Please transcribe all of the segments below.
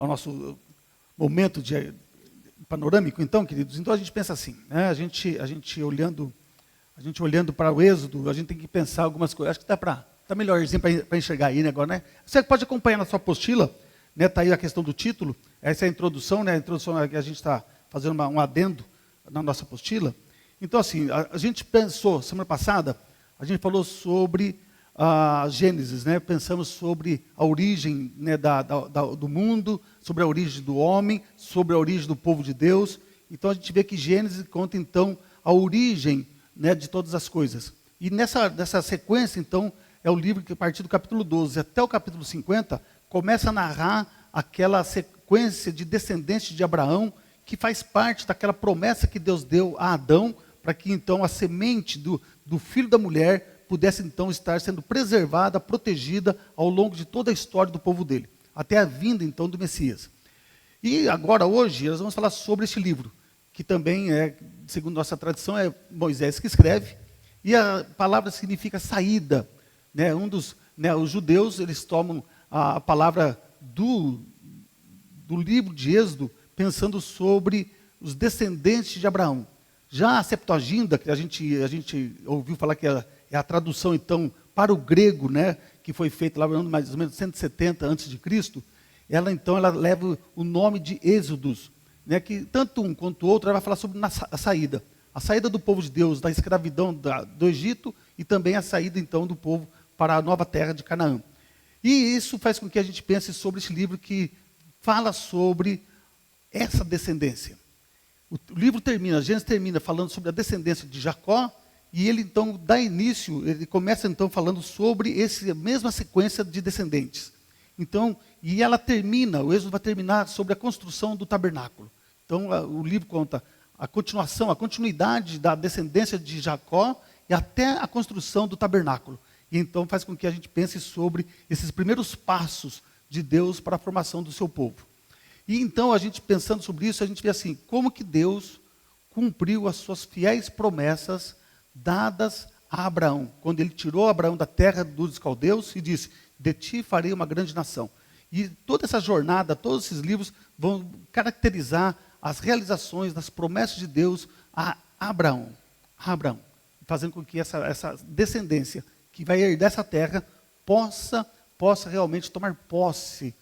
ao nosso momento de panorâmico, então, queridos. Então a gente pensa assim, né? A gente olhando para o Êxodo, a gente tem que pensar algumas coisas. Acho que tá melhorzinho para enxergar aí, né, agora, né? Você pode acompanhar na sua apostila, né? Tá aí a questão do título. Essa é a introdução, né? A introdução é que a gente está fazendo um adendo na nossa apostila. Então, assim, a gente pensou, semana passada, a gente falou sobre Gênesis, né? Pensamos sobre a origem, né, do mundo, sobre a origem do homem, sobre a origem do povo de Deus. Então, a gente vê que Gênesis conta, então, a origem, né, de todas as coisas. E nessa sequência, então, é o livro que, a partir do capítulo 12 até o capítulo 50, começa a narrar aquela sequência de descendentes de Abraão, que faz parte daquela promessa que Deus deu a Adão, para que então a semente do filho da mulher pudesse então estar sendo preservada, protegida ao longo de toda a história do povo dele, até a vinda então do Messias. E agora, hoje, nós vamos falar sobre este livro, que também é, segundo nossa tradição, é Moisés que escreve, e a palavra significa saída, né? Os judeus, eles tomam a palavra do livro de Êxodo, pensando sobre os descendentes de Abraão. Já a Septuaginta, que a gente ouviu falar que é a tradução, então, para o grego, né, que foi feita lá no ano mais ou menos 170 a.C., ela leva o nome de Êxodos, né, que tanto um quanto o outro ela vai falar sobre a saída do povo de Deus da escravidão do Egito e também a saída, então, do povo para a nova terra de Canaã. E isso faz com que a gente pense sobre esse livro que fala sobre essa descendência. O livro termina, Gênesis termina falando sobre a descendência de Jacó, e ele então dá início, ele começa então falando sobre essa mesma sequência de descendentes. Então, e ela termina, o Êxodo vai terminar sobre a construção do tabernáculo. Então, o livro conta a continuidade da descendência de Jacó e até a construção do tabernáculo. E então faz com que a gente pense sobre esses primeiros passos de Deus para a formação do seu povo. E então, a gente pensando sobre isso, a gente vê assim, como que Deus cumpriu as suas fiéis promessas dadas a Abraão, quando ele tirou Abraão da terra dos caldeus e disse, de ti farei uma grande nação. E toda essa jornada, todos esses livros vão caracterizar as realizações das promessas de Deus a Abraão, fazendo com que essa descendência que vai herdar essa terra possa realmente tomar posse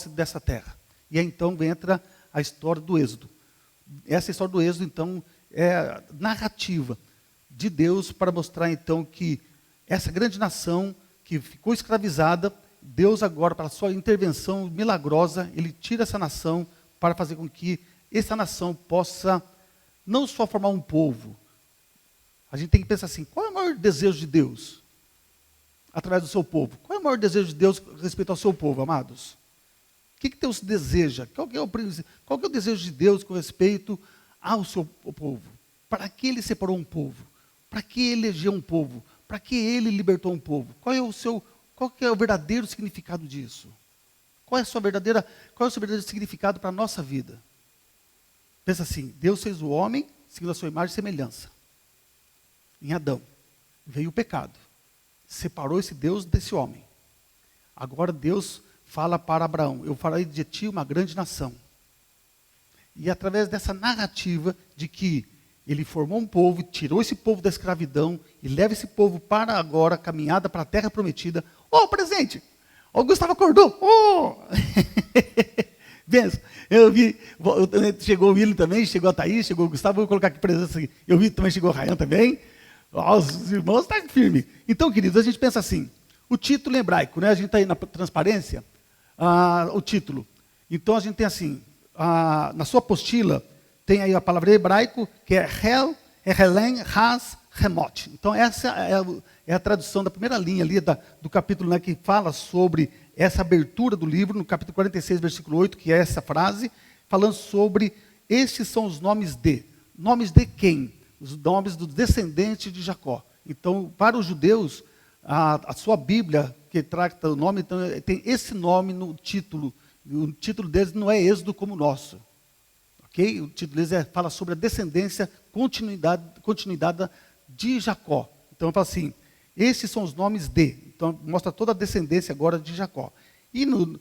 dessa terra. E aí então entra a história do Êxodo. Essa história do Êxodo, então, é narrativa de Deus para mostrar, então, que essa grande nação que ficou escravizada, Deus agora, para a sua intervenção milagrosa, ele tira essa nação para fazer com que essa nação possa não só formar um povo. A gente tem que pensar assim, qual é o maior desejo de Deus através do seu povo? Qual é o maior desejo de Deus respeito ao seu povo, amados? O que Deus deseja? Qual que é o desejo de Deus com respeito ao seu povo? Para que ele separou um povo? Para que ele elegeu um povo? Para que ele libertou um povo? Qual que é o verdadeiro significado disso? Qual é o seu verdadeiro significado para a nossa vida? Pensa assim, Deus fez o homem segundo a sua imagem e semelhança. Em Adão. Veio o pecado. Separou esse Deus desse homem. Agora Deus fala para Abraão, eu farei de ti uma grande nação. E através dessa narrativa de que ele formou um povo, tirou esse povo da escravidão e leva esse povo para agora, caminhada para a terra prometida. Presente! O Gustavo acordou! Benção. Eu vi, chegou o William também, chegou a Thaís, chegou o Gustavo, vou colocar aqui presença aqui. Eu vi também, chegou o Ryan também. Os irmãos estão firmes. Então, queridos, a gente pensa assim, o título em hebraico, né? A gente está aí na transparência, o título. Então, a gente tem assim, na sua apostila, tem aí a palavra em hebraico, que é Hel, Helen, Has, Remot. Então, essa é a tradução da primeira linha ali do capítulo, né, que fala sobre essa abertura do livro, no capítulo 46, versículo 8, que é essa frase, falando sobre, estes são os nomes de. Nomes de quem? Os nomes dos descendentes de Jacó. Então, para os judeus, a sua Bíblia, que trata o nome, então, tem esse nome no título. O título deles não é Êxodo como o nosso. Okay? O título deles fala sobre a descendência, continuidade de Jacó. Então, fala assim, esses são os nomes de. Então, mostra toda a descendência agora de Jacó. E na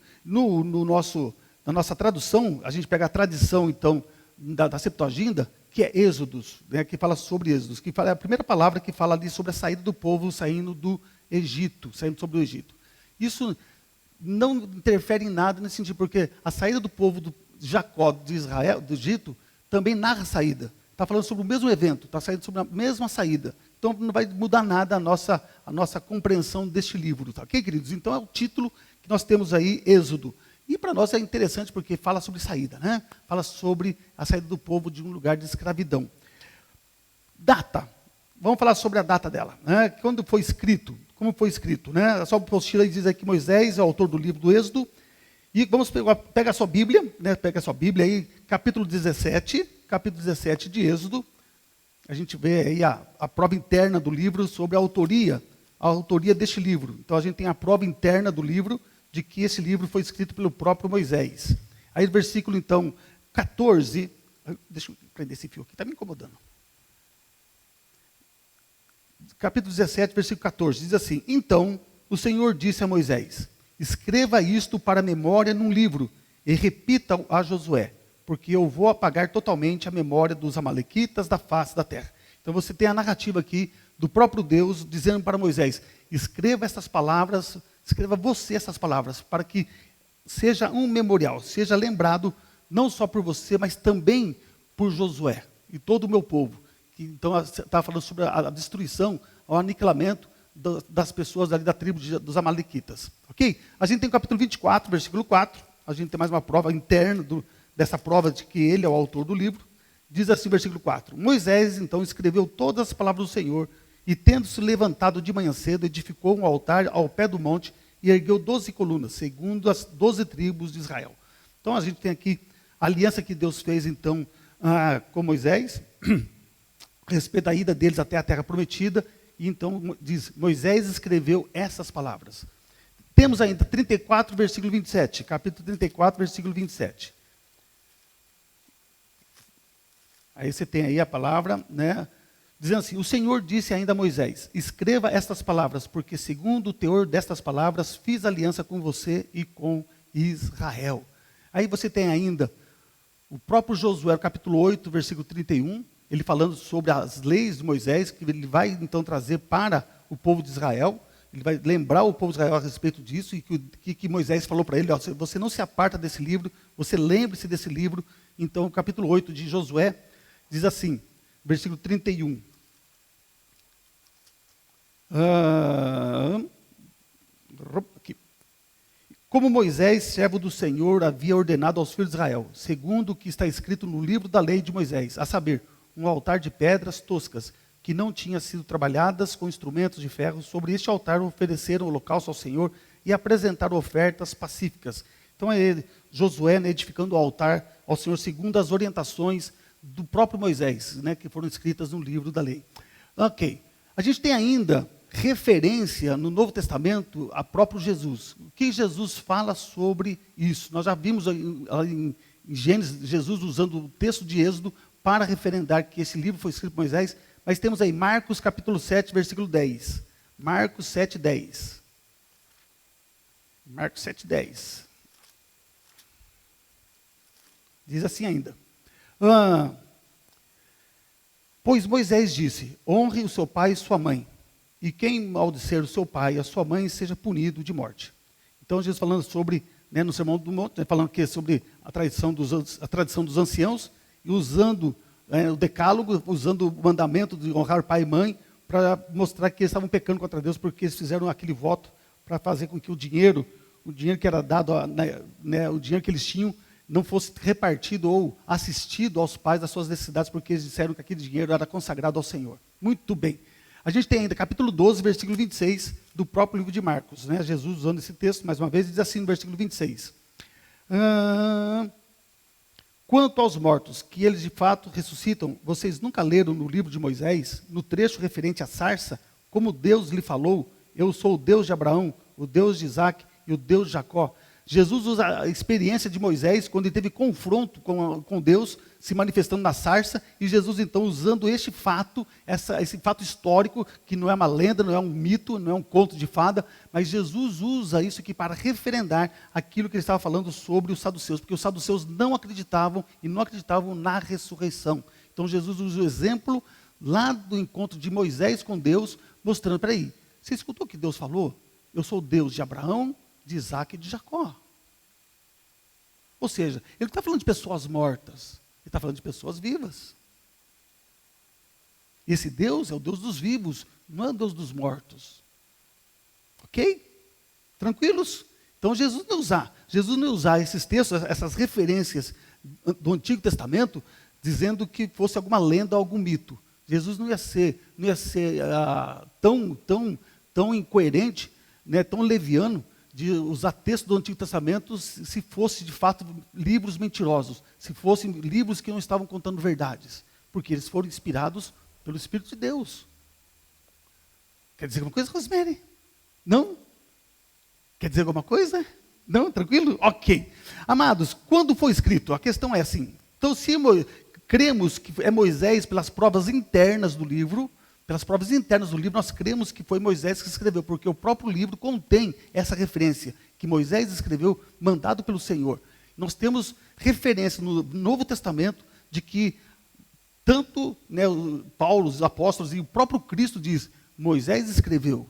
na nossa tradução, a gente pega a tradição, então, da Septuaginta, que é Êxodos, né, que fala sobre Êxodos, que fala, é a primeira palavra que fala ali sobre a saída do povo saindo do Egito, saindo sobre o Egito. Isso não interfere em nada nesse sentido, porque a saída do povo de Jacó, de Israel, do Egito, também narra a saída. Está falando sobre o mesmo evento, está saindo sobre a mesma saída. Então não vai mudar nada a nossa compreensão deste livro. Tá? Ok, queridos? Então é o título que nós temos aí, Êxodo. E para nós é interessante porque fala sobre saída, né? Fala sobre a saída do povo de um lugar de escravidão. Data. Vamos falar sobre a data dela. Né? Quando foi escrito? Como foi escrito? Né? Só o apostila diz aqui que Moisés é o autor do livro do Êxodo. E vamos pega a sua Bíblia, né? Pega a sua Bíblia aí, capítulo 17 de Êxodo. A gente vê aí a prova interna do livro sobre a autoria deste livro. Então a gente tem a prova interna do livro de que esse livro foi escrito pelo próprio Moisés. Aí o versículo, então, 14, deixa eu prender esse fio aqui, está me incomodando. Capítulo 17, versículo 14, diz assim: Então o Senhor disse a Moisés: Escreva isto para a memória num livro e repita-o a Josué, porque eu vou apagar totalmente a memória dos amalequitas da face da terra. Então você tem a narrativa aqui do próprio Deus dizendo para Moisés: escreva essas palavras, escreva você essas palavras, para que seja um memorial, seja lembrado não só por você, mas também por Josué e todo o meu povo. Que, então estava falando sobre a destruição, o aniquilamento das pessoas ali da tribo dos amalequitas. Ok? A gente tem o capítulo 24, versículo 4, a gente tem mais uma prova interna dessa prova de que ele é o autor do livro. Diz assim, versículo 4: Moisés então escreveu todas as palavras do Senhor, e tendo-se levantado de manhã cedo, edificou um altar ao pé do monte e ergueu 12 colunas, segundo as 12 tribos de Israel. Então a gente tem aqui a aliança que Deus fez então com Moisés, a respeito da ida deles até a terra prometida, e então diz, Moisés escreveu essas palavras. Temos ainda 34, versículo 27, capítulo 34, versículo 27. Aí você tem aí a palavra, né? Dizendo assim: o Senhor disse ainda a Moisés: escreva estas palavras, porque segundo o teor destas palavras fiz aliança com você e com Israel. Aí você tem ainda o próprio Josué, capítulo 8, versículo 31, ele falando sobre as leis de Moisés, que ele vai então trazer para o povo de Israel. Ele vai lembrar o povo de Israel a respeito disso, e que Moisés falou para ele: ó, você não se aparta desse livro, você lembre-se desse livro. Então o capítulo 8 de Josué diz assim, versículo 31. Aqui. Como Moisés, servo do Senhor, havia ordenado aos filhos de Israel, segundo o que está escrito no livro da lei de Moisés, a saber, um altar de pedras toscas, que não tinha sido trabalhadas com instrumentos de ferro. Sobre este altar ofereceram holocausto ao Senhor e apresentaram ofertas pacíficas. Então é ele, Josué, né, edificando o altar ao Senhor segundo as orientações do próprio Moisés, né, que foram escritas no livro da lei. Ok. A gente tem ainda referência no Novo Testamento a próprio Jesus. O que Jesus fala sobre isso? Nós já vimos em Gênesis, Jesus usando o texto de Êxodo para referendar que esse livro foi escrito por Moisés, mas temos aí Marcos capítulo 7, versículo 10. Marcos 7, 10. Marcos 7, 10. Diz assim ainda. Pois Moisés disse: honre o seu pai e sua mãe, e quem maldizer o seu pai e a sua mãe seja punido de morte. Então Jesus falando sobre, né, no Sermão do Monte, falando que sobre a tradição dos anciãos, e usando o decálogo, usando o mandamento de honrar pai e mãe, para mostrar que eles estavam pecando contra Deus, porque eles fizeram aquele voto para fazer com que o dinheiro que era dado, né, o dinheiro que eles tinham, não fosse repartido ou assistido aos pais das suas necessidades, porque eles disseram que aquele dinheiro era consagrado ao Senhor. Muito bem. A gente tem ainda capítulo 12, versículo 26, do próprio livro de Marcos. Né? Jesus usando esse texto, mais uma vez, diz assim no versículo 26. Quanto aos mortos, que eles de fato ressuscitam, vocês nunca leram no livro de Moisés, no trecho referente à sarça, como Deus lhe falou: eu sou o Deus de Abraão, o Deus de Isaac e o Deus de Jacó. Jesus usa a experiência de Moisés, quando ele teve confronto com Deus, se manifestando na sarça, e Jesus então usando este fato, esse fato histórico, que não é uma lenda, não é um mito, não é um conto de fada, mas Jesus usa isso aqui para referendar aquilo que ele estava falando sobre os saduceus, porque os saduceus não acreditavam e não acreditavam na ressurreição. Então Jesus usa o exemplo lá do encontro de Moisés com Deus, mostrando, peraí, você escutou o que Deus falou? Eu sou o Deus de Abraão, de Isaac e de Jacó. Ou seja, ele não está falando de pessoas mortas, ele está falando de pessoas vivas. Esse Deus é o Deus dos vivos, não é o Deus dos mortos. Ok? Tranquilos? Então Jesus não ia usar esses textos, essas referências do Antigo Testamento, dizendo que fosse alguma lenda ou algum mito. Jesus não ia ser tão incoerente, né, tão leviano, de usar texto do Antigo Testamento se fosse de fato livros mentirosos, se fossem livros que não estavam contando verdades, porque eles foram inspirados pelo Espírito de Deus. Quer dizer alguma coisa, Rosemary? Não? Quer dizer alguma coisa? Não? Tranquilo? Ok. Amados, quando foi escrito? A questão é assim, então se cremos que é Moisés pelas provas internas do livro, nós cremos que foi Moisés que escreveu, porque o próprio livro contém essa referência, que Moisés escreveu, mandado pelo Senhor. Nós temos referência no Novo Testamento de que tanto, né, Paulo, os apóstolos e o próprio Cristo diz, Moisés escreveu.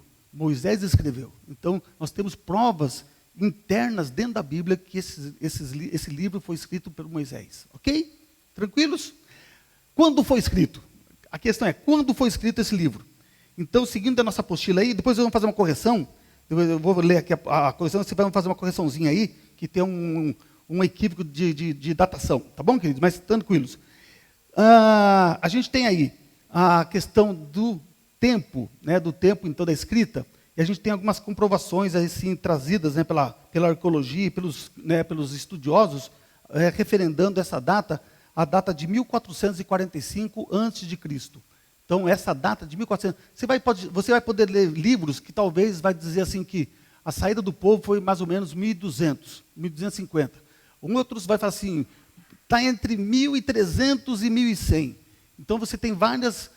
Então, nós temos provas internas dentro da Bíblia que esse livro foi escrito por Moisés. Ok? Tranquilos? Quando foi escrito? A questão é, quando foi escrito esse livro? Então, seguindo a nossa apostila aí, depois vamos fazer uma correção, eu vou ler aqui a correção, você vai fazer uma correçãozinha aí, que tem um equívoco de datação, tá bom, queridos? Mas tranquilos. A gente tem aí a questão do tempo, né, então, da escrita, e a gente tem algumas comprovações assim, trazidas, né, pela arqueologia e pelos estudiosos, referendando essa data, a data de 1445 a.C. Então, essa data de 1400... Você vai poder ler livros que talvez vai dizer assim que a saída do povo foi mais ou menos 1200, 1250. Outros vai falar assim, está entre 1300 e 1100. Então, você tem várias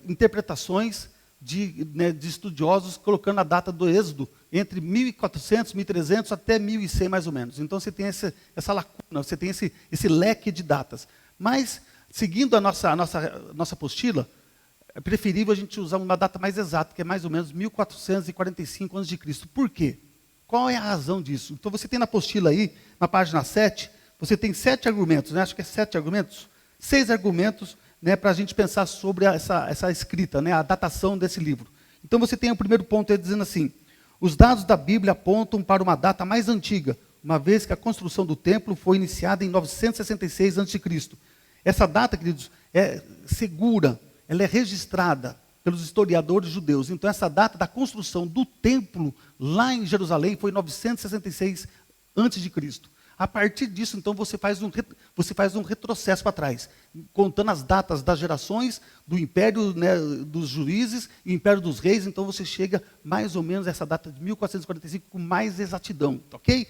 interpretações de estudiosos colocando a data do Êxodo entre 1400, 1300 até 1100 mais ou menos. Então você tem essa lacuna, você tem esse leque de datas. Mas, seguindo a nossa apostila, é preferível a gente usar uma data mais exata, que é mais ou menos 1445 a.C. Por quê? Qual é a razão disso? Então você tem na apostila aí, na página 7, você tem 7 argumentos, né? Acho que é 7 argumentos, 6 argumentos, né, para a gente pensar sobre essa escrita, né, a datação desse livro. Então você tem o primeiro ponto aí dizendo assim, os dados da Bíblia apontam para uma data mais antiga, uma vez que a construção do templo foi iniciada em 966 a.C. Essa data, queridos, é segura, ela é registrada pelos historiadores judeus. Então essa data da construção do templo lá em Jerusalém foi 966 a.C. A partir disso, então, você faz um retrocesso para trás, contando as datas das gerações, do império, né, dos juízes e império dos reis, então você chega mais ou menos a essa data de 1445 com mais exatidão, ok?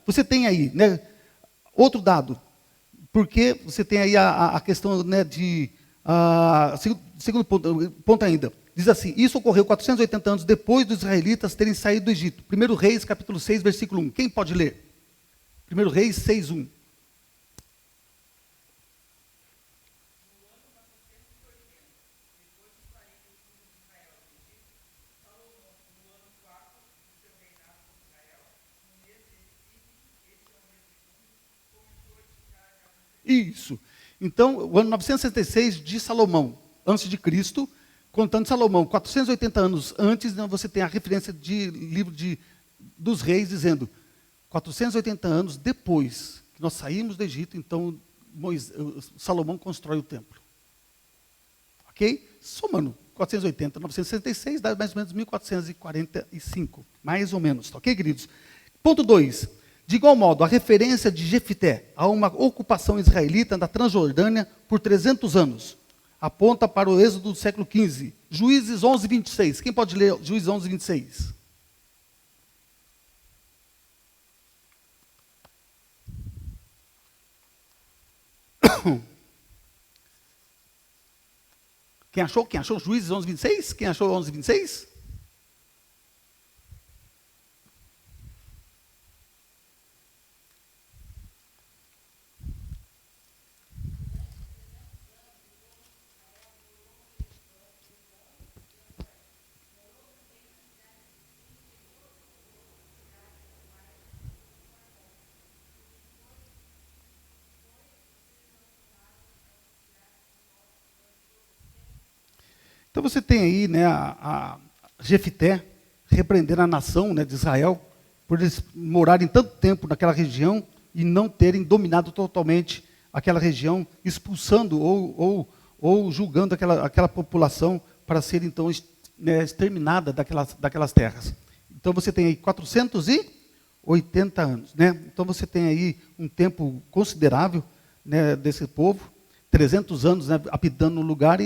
Você tem aí, né, outro dado, porque você tem aí a questão, né, segundo ponto ainda, diz assim, isso ocorreu 480 anos depois dos israelitas terem saído do Egito. 1 Reis, capítulo 6, versículo 1. Quem pode ler? 1 Reis 6:1. Isso. Então, o ano 966 de Salomão, antes de Cristo, contando Salomão, 480 anos antes, né, você tem a referência de livro dos reis, dizendo 480 anos depois que nós saímos do Egito, então Salomão constrói o templo. Ok? Somando 480, 966, dá mais ou menos 1445, mais ou menos. Ok, queridos? Ponto 2. De igual modo, a referência de Jefté a uma ocupação israelita na Transjordânia por 300 anos aponta para o êxodo do século XV. Juízes 11:26. Quem pode ler Juízes 11:26? Quem achou? Quem achou? Juízes 11:26? Quem achou 11:26? Então você tem aí, né, a Jefité repreendendo a nação, né, de Israel por eles morarem tanto tempo naquela região e não terem dominado totalmente aquela região, expulsando ou julgando aquela população para ser então exterminada daquelas terras. Então você tem aí 480 anos, né? Então você tem aí um tempo considerável, né, desse povo, 300 anos, né, habitando no lugar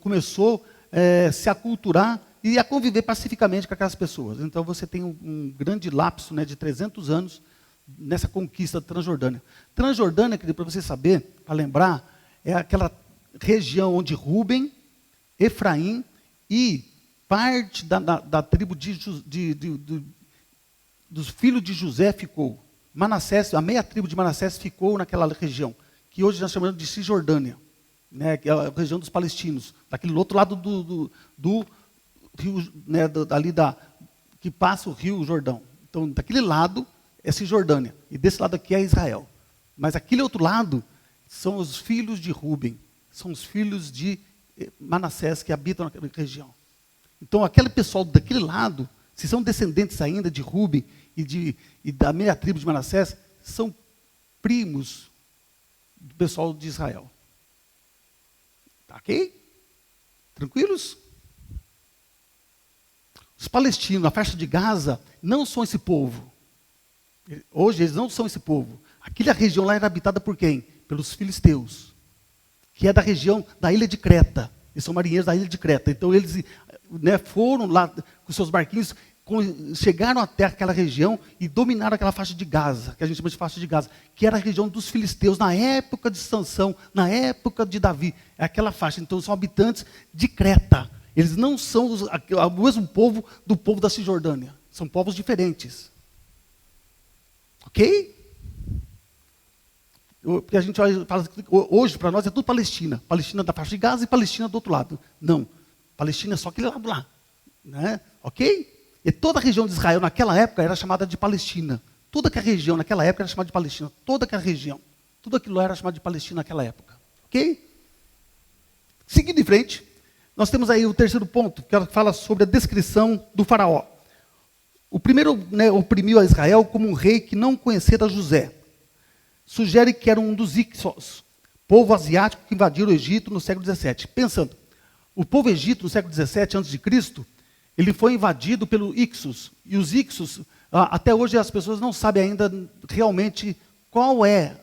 começou a se aculturar e a conviver pacificamente com aquelas pessoas. Então você tem um grande lapso, né, de 300 anos nessa conquista da Transjordânia. Transjordânia, para você saber, para lembrar, é aquela região onde Rúben, Efraim e parte da tribo dos filhos de José ficou. Manassés, a meia tribo de Manassés ficou naquela região, que hoje nós chamamos de Cisjordânia, né, que é a região dos palestinos, daquele outro lado do rio, né, que passa o rio Jordão. Então, daquele lado é Cisjordânia, e desse lado aqui é Israel. Mas aquele outro lado são os filhos de Rúben, são os filhos de Manassés que habitam naquela região. Então, aquele pessoal daquele lado, se são descendentes ainda de Rúben e da meia tribo de Manassés, são primos do pessoal de Israel. Tá ok? Tranquilos? Os palestinos, na faixa de Gaza, não são esse povo. Hoje eles não são esse povo. Aquela região lá era habitada por quem? Pelos filisteus, que é da região da ilha de Creta. Eles são marinheiros da ilha de Creta. Então eles, né, foram lá com seus barquinhos, chegaram até aquela região e dominaram aquela faixa de Gaza, que a gente chama de faixa de Gaza, que era a região dos filisteus na época de Sansão, na época de Davi. É aquela faixa. Então são habitantes de Creta. Eles não são o mesmo povo do povo da Cisjordânia. São povos diferentes. Ok? Porque a gente fala, hoje para nós é tudo Palestina. Palestina da faixa de Gaza e Palestina do outro lado. Não. Palestina é só aquele lado lá. Né? Ok? E toda a região de Israel naquela época era chamada de Palestina. Toda aquela região naquela época era chamada de Palestina. Toda aquela região. Tudo aquilo era chamado de Palestina naquela época. Ok? Seguindo em frente, nós temos aí o terceiro ponto, que ela fala sobre a descrição do faraó. O primeiro, né, oprimiu a Israel como um rei que não conhecera José. Sugere que era um dos Ixos, povo asiático que invadiram o Egito no século XVII. Pensando, o povo egito no século XVII a.C., ele foi invadido pelo Ixos. E os Ixos, até hoje as pessoas não sabem ainda realmente qual é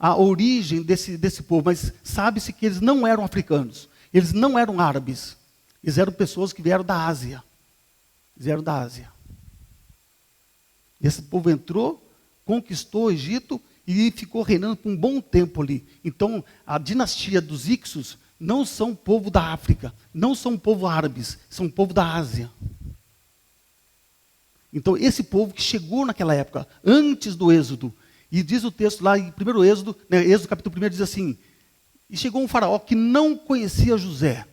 a origem desse povo, mas sabe-se que eles não eram africanos, eles não eram árabes, eles eram pessoas que vieram da Ásia. Eles vieram da Ásia. Esse povo entrou, conquistou o Egito e ficou reinando por um bom tempo ali. Então, a dinastia dos Ixos não são povo da África, não são povo árabes, são povo da Ásia. Então, esse povo que chegou naquela época, antes do Êxodo, e diz o texto lá em 1 Êxodo, né, Êxodo capítulo 1, diz assim, e chegou um faraó que não conhecia José,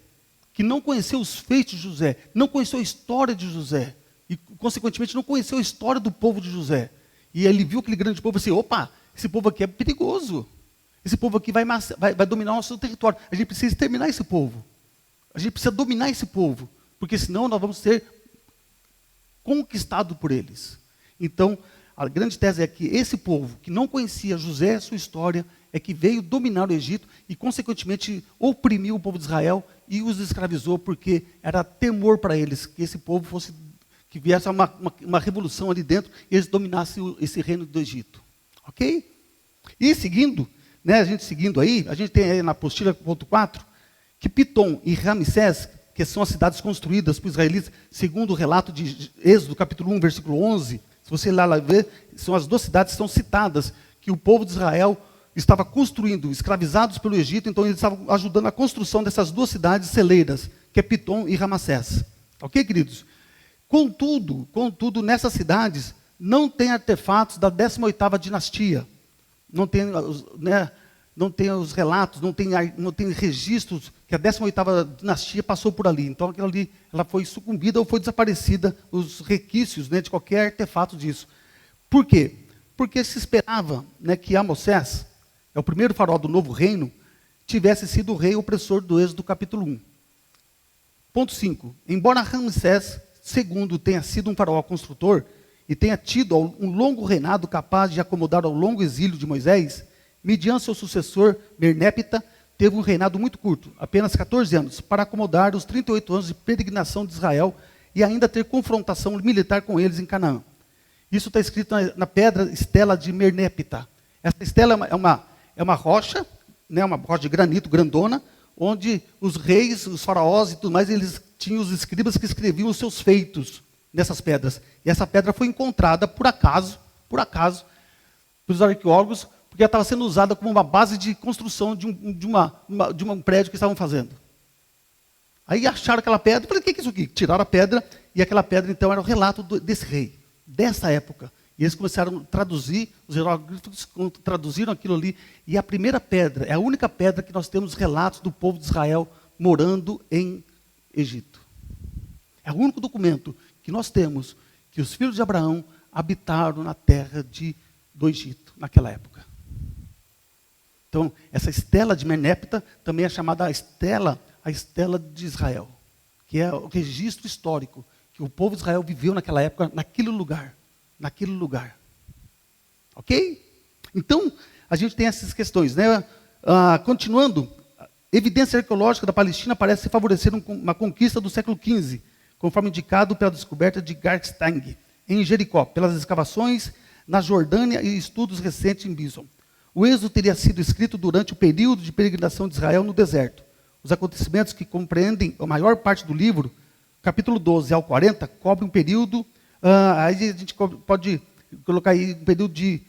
que não conheceu os feitos de José, não conheceu a história de José, e consequentemente não conheceu a história do povo de José. E ele viu aquele grande povo e disse, opa, esse povo aqui é perigoso. Esse povo aqui vai dominar o nosso território. A gente precisa exterminar esse povo. A gente precisa dominar esse povo, porque senão nós vamos ser conquistados por eles. Então, a grande tese é que esse povo, que não conhecia José e sua história, é que veio dominar o Egito e, consequentemente, oprimiu o povo de Israel e os escravizou, porque era temor para eles que esse povo fosse, que viesse uma revolução ali dentro e eles dominassem esse reino do Egito. Ok? E seguindo, né, a gente tem aí na apostila ponto 4, que Pitom e Ramsés, que são as cidades construídas por israelitas, segundo o relato de Êxodo, capítulo 1, versículo 11, se você lá ver, são as duas cidades que são citadas, que o povo de Israel estava construindo, escravizados pelo Egito, então eles estavam ajudando a construção dessas duas cidades celeiras, que é Pitom e Ramassés. Ok, queridos? Contudo, nessas cidades não tem artefatos da 18ª dinastia. Não tem, né, não tem os relatos, não tem registros que a 18ª dinastia passou por ali. Então, aquela ali, ela foi sucumbida ou foi desaparecida, os requisitos, né, de qualquer artefato disso. Por quê? Porque se esperava, né, que Amós, é o primeiro faraó do novo reino, tivesse sido o rei opressor do Êxodo capítulo 1. Ponto 5. Embora Ramsés II tenha sido um faraó construtor e tenha tido um longo reinado capaz de acomodar ao longo exílio de Moisés, mediante seu sucessor, Merneptah, teve um reinado muito curto, apenas 14 anos, para acomodar os 38 anos de peregrinação de Israel e ainda ter confrontação militar com eles em Canaã. Isso está escrito na pedra estela de Merneptah. Essa estela é uma rocha, né, uma rocha de granito grandona, onde os reis, os faraós e tudo mais, eles tinham os escribas que escreviam os seus feitos nessas pedras. E essa pedra foi encontrada, por acaso, pelos arqueólogos, porque ela estava sendo usada como uma base de construção de um prédio que estavam fazendo. Aí acharam aquela pedra, falei, o que é isso aqui? Tiraram a pedra, e aquela pedra, então, era o relato desse rei, dessa época. E eles começaram a traduzir, os hieróglifos traduziram aquilo ali, e a primeira pedra, é a única pedra que nós temos relatos do povo de Israel morando em Egito. É o único documento que nós temos que os filhos de Abraão habitaram na terra do Egito, naquela época. Então, essa estela de Merneptah também é chamada a estela de Israel, que é o registro histórico que o povo de Israel viveu naquela época, naquele lugar. Ok? Então, a gente tem essas questões, né? Continuando, evidência arqueológica da Palestina parece favorecer uma conquista do século XV, conforme indicado pela descoberta de Garstang, em Jericó, pelas escavações na Jordânia e estudos recentes em Bison. O êxodo teria sido escrito durante o período de peregrinação de Israel no deserto. Os acontecimentos que compreendem a maior parte do livro, capítulo 12 ao 40, cobrem um período, aí a gente pode colocar aí um período de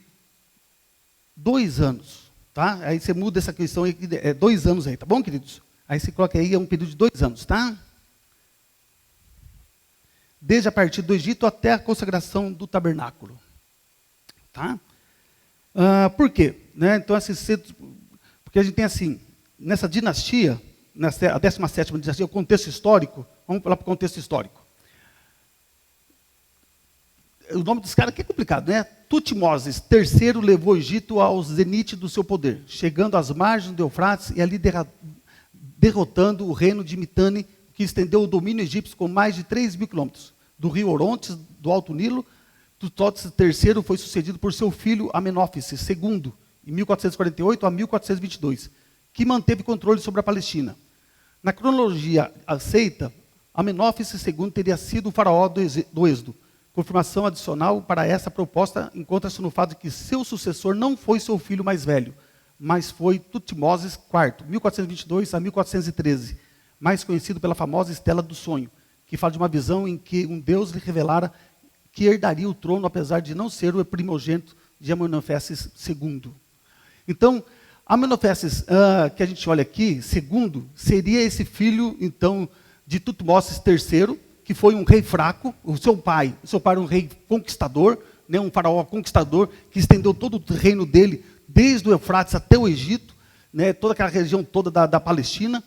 2 anos, tá? Aí você muda essa questão aí, 2 anos aí, tá bom, queridos? Aí você coloca aí um período de 2 anos, tá? Desde a partir do Egito até a consagração do tabernáculo, tá? Por quê? Né? Então, porque a gente tem assim, nessa dinastia, a 17ª dinastia, o contexto histórico, vamos falar para o contexto histórico. O nome dos caras aqui é complicado, né? Tutmoses III levou o Egito ao zenite do seu poder, chegando às margens do Eufrates e ali derrotando o reino de Mitane, que estendeu o domínio egípcio com mais de 3.000 quilômetros. Do rio Orontes, do Alto Nilo, Tutmoses III foi sucedido por seu filho Amenófis II, em 1448 a 1422, que manteve controle sobre a Palestina. Na cronologia aceita, Amenófis II teria sido o faraó do Êxodo. Confirmação adicional para essa proposta encontra-se no fato de que seu sucessor não foi seu filho mais velho, mas foi Tutmoses IV, 1422 a 1413, mais conhecido pela famosa Estela do Sonho, que fala de uma visão em que um Deus lhe revelara que herdaria o trono, apesar de não ser o primogênito de Amenófis II. Então, Amenófis, que a gente olha aqui, segundo, seria esse filho, então, de Tutmoses III, que foi um rei fraco. O seu pai era um rei conquistador, né, um faraó conquistador, que estendeu todo o reino dele, desde o Eufrates até o Egito, né, toda aquela região toda da Palestina,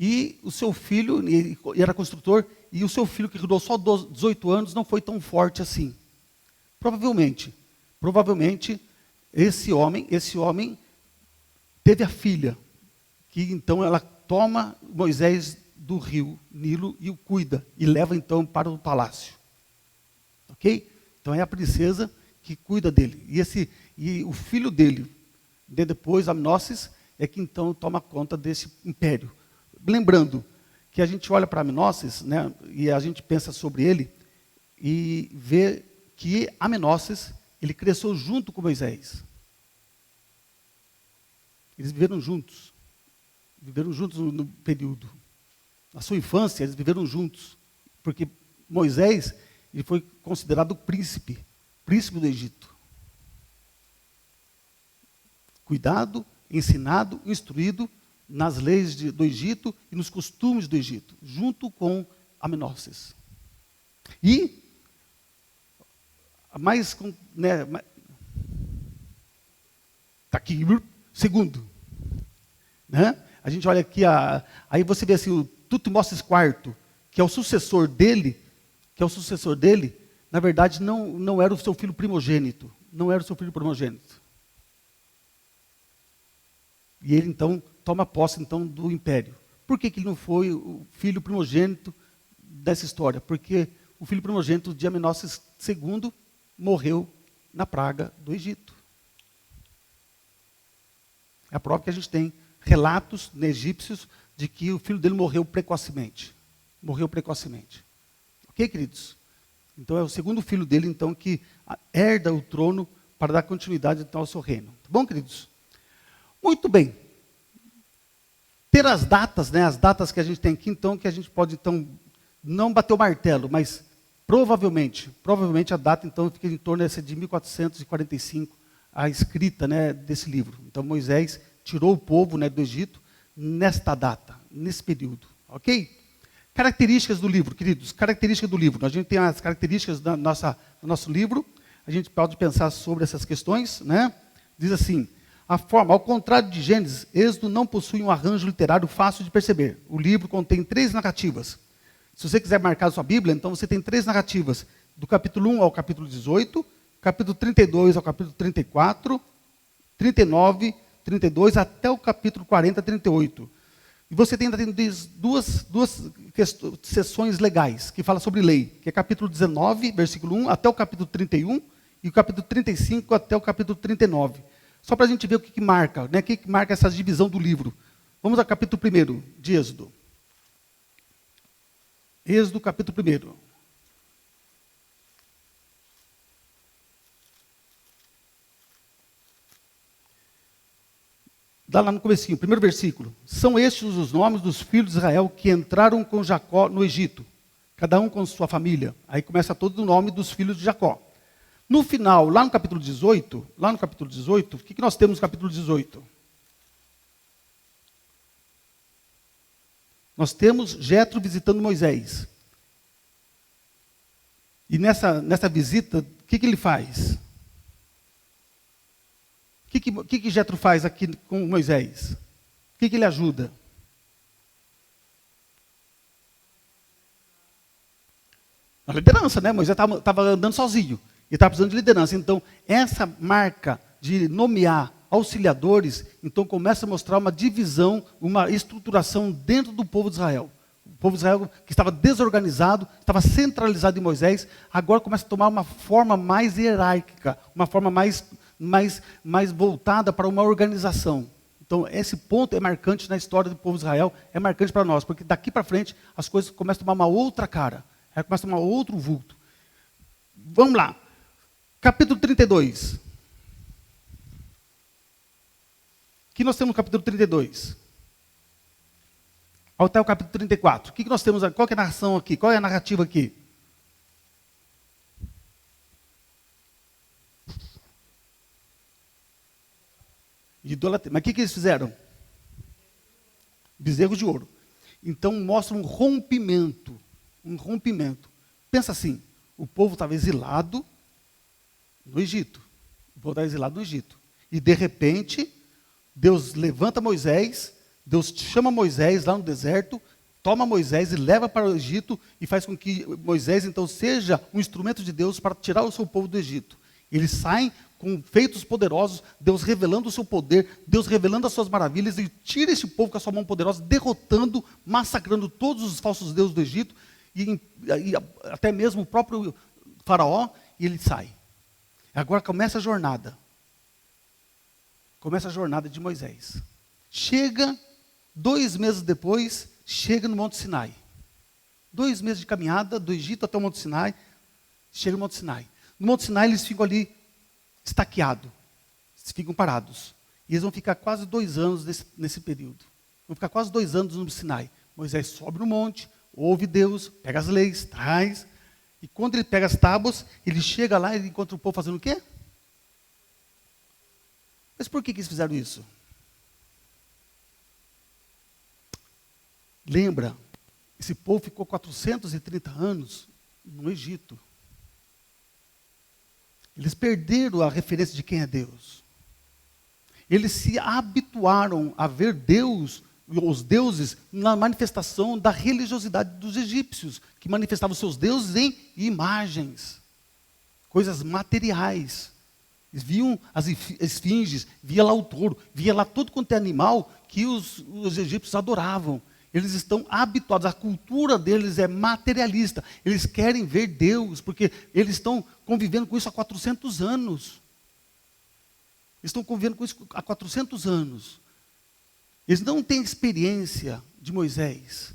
e o seu filho, ele era construtor, e o seu filho, que rodou só 18 anos, não foi tão forte assim. Provavelmente, esse homem teve a filha, que então ela toma Moisés do rio Nilo e o cuida, e leva então para o palácio. Ok? Então é a princesa que cuida dele. E o filho dele, depois, Amnósis, é que então toma conta desse império. Lembrando que a gente olha para Amnósis, né, e a gente pensa sobre ele, e vê que Amnósis, ele cresceu junto com Moisés. Eles viveram juntos no período. Na sua infância, eles viveram juntos, porque Moisés, ele foi considerado príncipe do Egito. cuidado, ensinado, instruído nas leis do Egito e nos costumes do Egito, junto com Amenófis. E, está aqui, segundo. Né? A gente olha aqui, aí você vê assim, o Tutmoses IV, que é o sucessor dele, na verdade não era o seu filho primogênito. Não era o seu filho primogênito. E ele então toma posse então do império. Por que ele não foi o filho primogênito dessa história? Porque o filho primogênito de Amenófis II morreu na praga do Egito. É a prova que a gente tem relatos egípcios de que o filho dele morreu precocemente. Ok, queridos? Então é o segundo filho dele então que herda o trono para dar continuidade então, ao seu reino. Tá bom, queridos? Muito bem. Ter as datas, né, as datas que a gente tem aqui, então, que a gente pode, então, não bater o martelo, mas provavelmente a data, então, fica em torno dessa de 1445, a escrita, né, desse livro. Então, Moisés tirou o povo, né, do Egito nesta data, nesse período. Ok? Características do livro, queridos. Características do livro. A gente tem as características do nosso livro. A gente pode pensar sobre essas questões, né? Diz assim, a forma, ao contrário de Gênesis, Êxodo não possui um arranjo literário fácil de perceber. O livro contém 3 narrativas. Se você quiser marcar a sua Bíblia, então você tem 3 narrativas, do capítulo 1 ao capítulo 18, capítulo 32 ao capítulo 34, 39, 32 até o capítulo 40, 38. E você ainda tem duas sessões legais, que fala sobre lei, que é capítulo 19, versículo 1, até o capítulo 31, e o capítulo 35 até o capítulo 39. Só para a gente ver o que marca, né? O que marca essa divisão do livro. Vamos ao capítulo 1 de Êxodo. Êxodo, capítulo 1. Dá lá no comecinho, primeiro versículo. São estes os nomes dos filhos de Israel que entraram com Jacó no Egito, cada um com sua família. Aí começa todo o nome dos filhos de Jacó. No final, lá no capítulo 18, o que nós temos no capítulo 18? Nós temos Jetro visitando Moisés. E nessa visita, o que ele faz? O que Jetro faz aqui com Moisés? O que ele ajuda? A liderança, né? Moisés estava andando sozinho. E estava precisando de liderança. Então, essa marca de nomear auxiliadores, então começa a mostrar uma divisão, uma estruturação dentro do povo de Israel. O povo de Israel, que estava desorganizado, estava centralizado em Moisés, agora começa a tomar uma forma mais hierárquica, uma forma mais voltada para uma organização. Então, esse ponto é marcante na história do povo de Israel, é marcante para nós, porque daqui para frente as coisas começam a tomar uma outra cara, começam a tomar outro vulto. Vamos lá. Capítulo 32. O que nós temos no capítulo 32? Até o capítulo 34. O que nós temos? Qual que é a narração aqui? Qual é a narrativa aqui? Idolatria. Mas o que eles fizeram? Bezerros de ouro. Então mostra um rompimento. Pensa assim, o povo estava exilado no Egito. E de repente, Deus levanta Moisés, Deus chama Moisés lá no deserto, toma Moisés e leva para o Egito e faz com que Moisés então seja um instrumento de Deus para tirar o seu povo do Egito. Eles saem com feitos poderosos, Deus revelando o seu poder, Deus revelando as suas maravilhas, e tira esse povo com a sua mão poderosa, derrotando, massacrando todos os falsos deuses do Egito, e até mesmo o próprio faraó, e ele sai. Agora começa a jornada. Começa a jornada de Moisés. Chega, 2 meses depois, chega no Monte Sinai. 2 meses de caminhada, do Egito até o Monte Sinai, chega no Monte Sinai. No Monte Sinai eles ficam ali estaqueados, eles ficam parados. E eles vão ficar quase 2 anos nesse período. Vão ficar quase 2 anos no Sinai. Moisés sobe no monte, ouve Deus, pega as leis, traz. E quando ele pega as tábuas, ele chega lá e encontra o povo fazendo o quê? Mas por que eles fizeram isso? Lembra, esse povo ficou 430 anos no Egito. Eles perderam a referência de quem é Deus. Eles se habituaram a ver Deus, os deuses, na manifestação da religiosidade dos egípcios, que manifestavam seus deuses em imagens, coisas materiais. Eles viam as esfinges, via lá o touro, via lá todo quanto é animal que os egípcios adoravam. Eles estão habituados, a cultura deles é materialista. Eles querem ver Deus, porque eles estão convivendo com isso há 400 anos. Eles estão convivendo com isso há 400 anos. Eles não têm experiência de Moisés.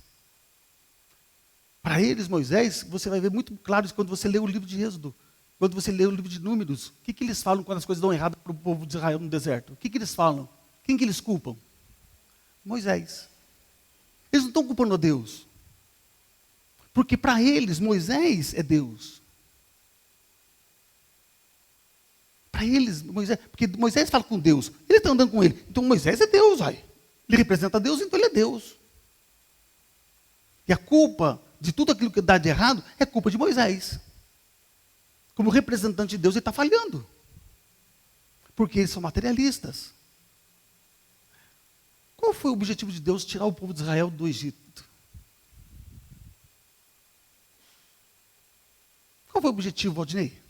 Para eles, Moisés, você vai ver muito claro isso quando você lê o livro de Êxodo. Quando você lê o livro de Números. O que eles falam quando as coisas dão errado para o povo de Israel no deserto? O que eles falam? Quem que eles culpam? Moisés. Eles não estão culpando a Deus. Porque para eles, Moisés é Deus. Para eles, Moisés, porque Moisés fala com Deus, ele está andando com ele. Então Moisés é Deus, vai. Ele representa Deus, então ele é Deus. E a culpa de tudo aquilo que dá de errado é culpa de Moisés. Como representante de Deus, ele está falhando. Porque eles são materialistas. Qual foi o objetivo de Deus tirar o povo de Israel do Egito? Qual foi o objetivo, Valdinei?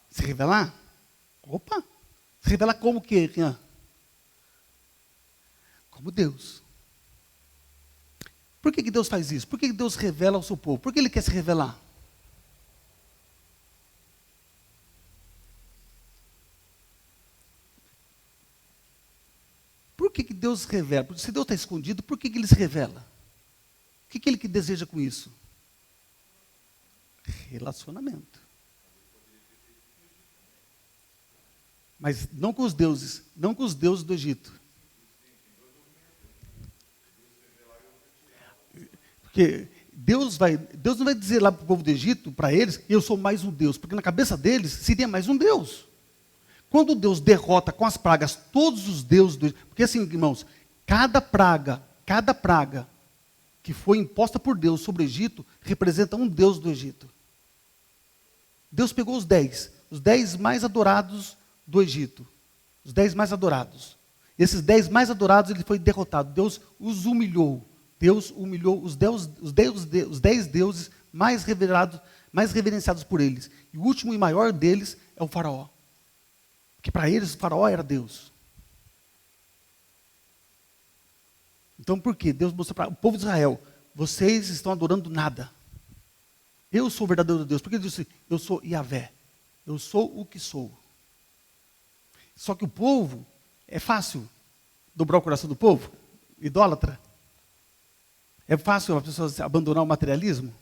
Se revelar? Opa! Se revelar como que, Rian? Como Deus. Por que Deus faz isso? Por que Deus revela ao seu povo? Por que Ele quer se revelar? Por que Deus revela? Porque se Deus está escondido, por que Ele se revela? O que Ele que deseja com isso? Relacionamento. Mas não com os deuses, não com os deuses do Egito. Porque Deus não vai dizer lá para o povo do Egito, para eles, eu sou mais um Deus, porque na cabeça deles seria mais um Deus. Quando Deus derrota com as pragas todos os deuses do Egito, porque assim, irmãos, cada praga que foi imposta por Deus sobre o Egito, representa um Deus do Egito. Deus pegou os 10 mais adorados do Egito, os 10 mais adorados. Esses 10 mais adorados, ele foi derrotado. Deus os humilhou. Deus humilhou os 10 deuses mais reverenciados por eles. E o último e maior deles é o faraó. Porque para eles o faraó era Deus. Então por quê? Deus mostrou para o povo de Israel, vocês estão adorando nada. Eu sou o verdadeiro Deus. Porque ele disse, eu sou Yahvé. Eu sou o que sou. Só que o povo, é fácil dobrar o coração do povo? Idólatra? É fácil a pessoa abandonar o materialismo?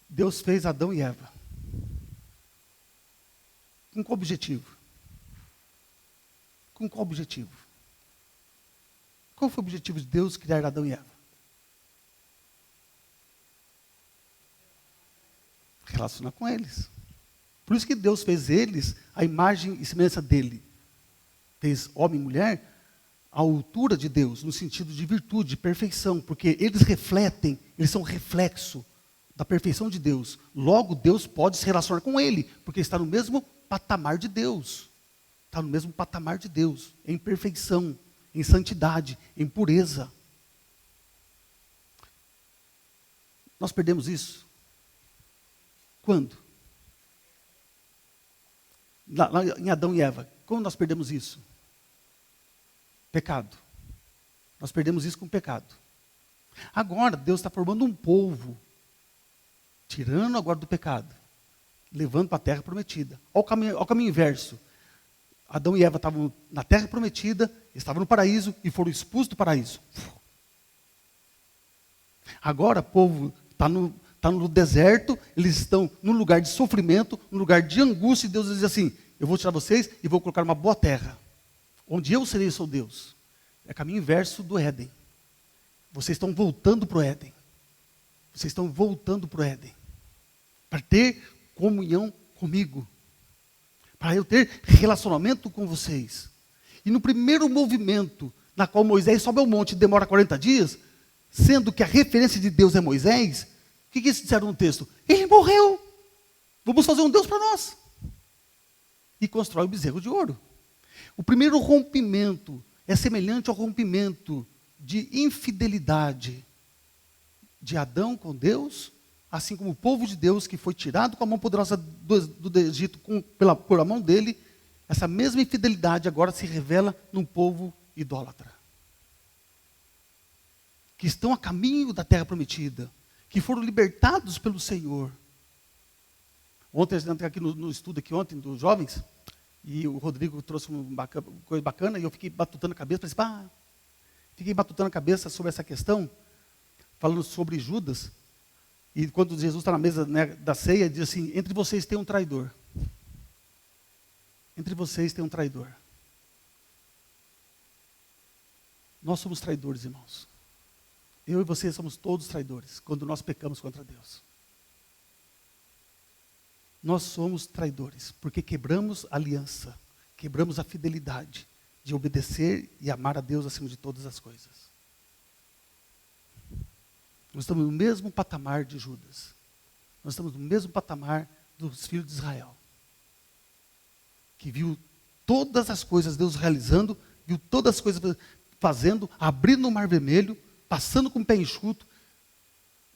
Deus fez Adão e Eva. Com qual objetivo? Com qual objetivo? Qual foi o objetivo de Deus criar Adão e Eva? Relacionar com eles. Por isso que Deus fez eles a imagem e semelhança dele. Fez homem e mulher à altura de Deus, no sentido de virtude, de perfeição, porque eles refletem, eles são reflexo da perfeição de Deus. Logo, Deus pode se relacionar com ele, porque está no mesmo patamar de Deus. Está no mesmo patamar de Deus, em perfeição, em santidade, em pureza. Nós perdemos isso? Quando? Lá em Adão e Eva. Como nós perdemos isso? Pecado. Nós perdemos isso com o pecado. Agora, Deus está formando um povo, tirando agora do pecado, levando para a terra prometida. Olha o caminho inverso. Adão e Eva estavam na terra prometida, estavam no paraíso e foram expulsos do paraíso. Agora o povo está no deserto, eles estão num lugar de sofrimento, num lugar de angústia, e Deus diz assim, eu vou tirar vocês e vou colocar uma boa terra, onde eu serei o seu Deus. É caminho inverso do Éden. Vocês estão voltando para o Éden. Vocês estão voltando para o Éden. para ter comunhão comigo, para eu ter relacionamento com vocês. E no primeiro movimento, na qual Moisés sobe ao monte e demora 40 dias, sendo que a referência de Deus é Moisés, o que eles disseram no texto? Ele morreu, vamos fazer um Deus para nós. E constrói o bezerro de ouro. O primeiro rompimento é semelhante ao rompimento de infidelidade de Adão com Deus, assim como o povo de Deus que foi tirado com a mão poderosa do Egito por a mão dele, essa mesma infidelidade agora se revela num povo idólatra. Que estão a caminho da terra prometida, que foram libertados pelo Senhor. Ontem, a gente entrou aqui no estudo aqui ontem dos jovens, e o Rodrigo trouxe uma coisa bacana, e eu fiquei batutando a cabeça, fiquei batutando a cabeça sobre essa questão, falando sobre Judas, e quando Jesus está na mesa, né, da ceia, diz assim, entre vocês tem um traidor. Entre vocês tem um traidor. Nós somos traidores, irmãos. Eu e você somos todos traidores, quando nós pecamos contra Deus. Nós somos traidores, porque quebramos a aliança, quebramos a fidelidade de obedecer e amar a Deus acima de todas as coisas. Nós estamos no mesmo patamar de Judas. Nós estamos no mesmo patamar dos filhos de Israel. Que viu todas as coisas Deus realizando, viu todas as coisas fazendo, abrindo o mar vermelho, passando com o pé enxuto,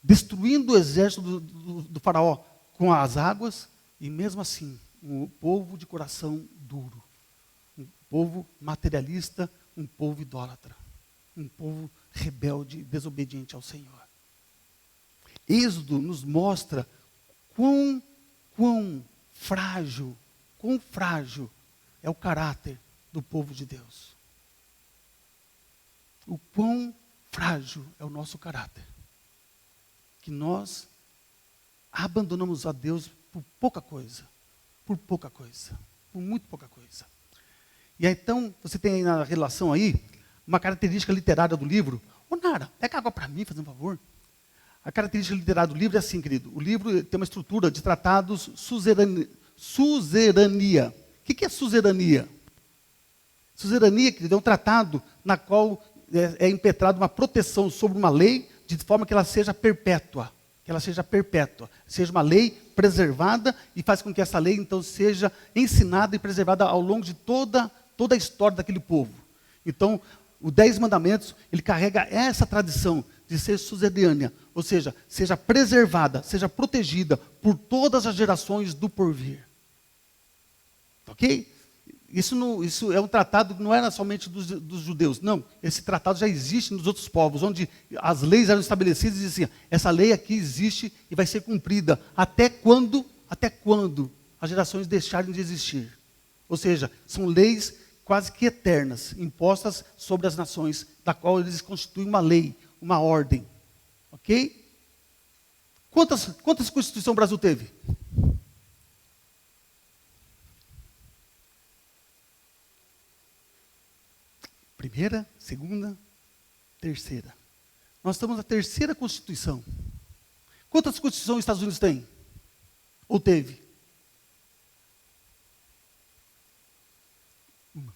destruindo o exército do faraó com as águas, e mesmo assim, um povo de coração duro, um povo materialista, um povo idólatra, um povo rebelde, desobediente ao Senhor. Êxodo nos mostra quão frágil é o caráter do povo de Deus. O quão frágil é o nosso caráter. Que nós abandonamos a Deus por pouca coisa, por muito pouca coisa. E aí, então, você tem aí na relação aí, uma característica literária do livro. Ô Nara, pega água para mim, faz um favor. A característica literária do livro é assim, querido. O livro tem uma estrutura de tratados suzerania. O que é suzerania? Suzerania, querido, é um tratado na qual é impetrada uma proteção sobre uma lei de forma que ela seja perpétua. Seja uma lei preservada e faz com que essa lei, então, seja ensinada e preservada ao longo de toda a história daquele povo. Então, os 10 mandamentos, ele carrega essa tradição de ser suzerânea, ou seja preservada, seja protegida por todas as gerações do porvir. Ok? Isso é um tratado que não era somente dos judeus, não. Esse tratado já existe nos outros povos, onde as leis eram estabelecidas e diziam, essa lei aqui existe e vai ser cumprida até quando as gerações deixarem de existir. Ou seja, são leis quase que eternas, impostas sobre as nações, da qual eles constituem uma lei, uma ordem. Ok? Quantas constituições o Brasil teve? Primeira, segunda, terceira. Nós estamos na terceira Constituição. Quantas constituições os Estados Unidos têm? Ou teve? Uma.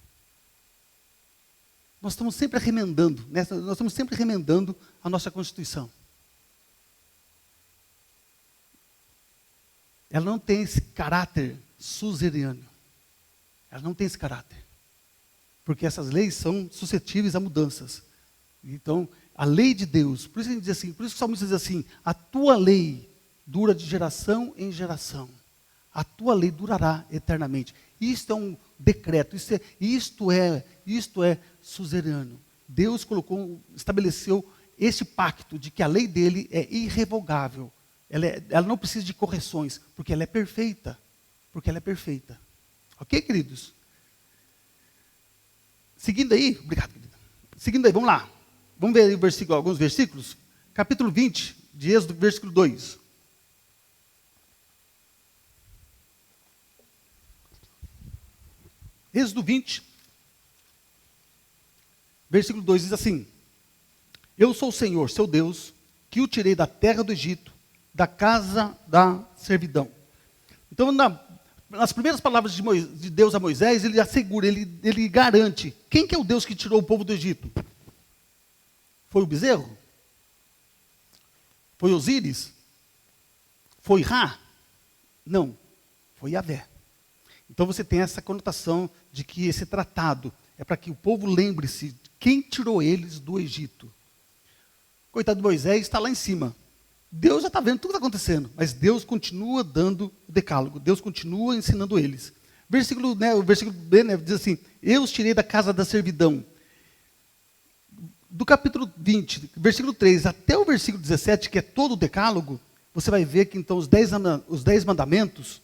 Nós estamos sempre remendando, a nossa Constituição. Ela não tem esse caráter suzerano. Ela não tem esse caráter. Porque essas leis são suscetíveis a mudanças. Então, a lei de Deus, por isso que a gente diz assim, por isso que o salmista diz assim, a tua lei dura de geração em geração. A tua lei durará eternamente. Isto é um decreto, isto é suzerano. Deus estabeleceu esse pacto de que a lei dele é irrevogável. Ela não precisa de correções, porque ela é perfeita. Ok, queridos? Seguindo aí, obrigado, querida. Seguindo aí, vamos lá. Vamos ver aí alguns versículos. Capítulo 20, de Êxodo, versículo 2. Êxodo 20, versículo 2 diz assim: Eu sou o Senhor, seu Deus, que o tirei da terra do Egito, da casa da servidão. Então, nas primeiras palavras de Deus a Moisés, ele assegura, ele garante. Quem que é o Deus que tirou o povo do Egito? Foi o bezerro? Foi Osíris? Foi Ra? Não, foi Yahvé. Então você tem essa conotação de que esse tratado é para que o povo lembre-se de quem tirou eles do Egito. Coitado de Moisés, está lá em cima. Deus já está vendo tudo que está acontecendo, mas Deus continua dando o decálogo, Deus continua ensinando eles. O versículo B, diz assim, eu os tirei da casa da servidão. Do capítulo 20, versículo 3 até o versículo 17, que é todo o decálogo, você vai ver que então os 10 mandamentos,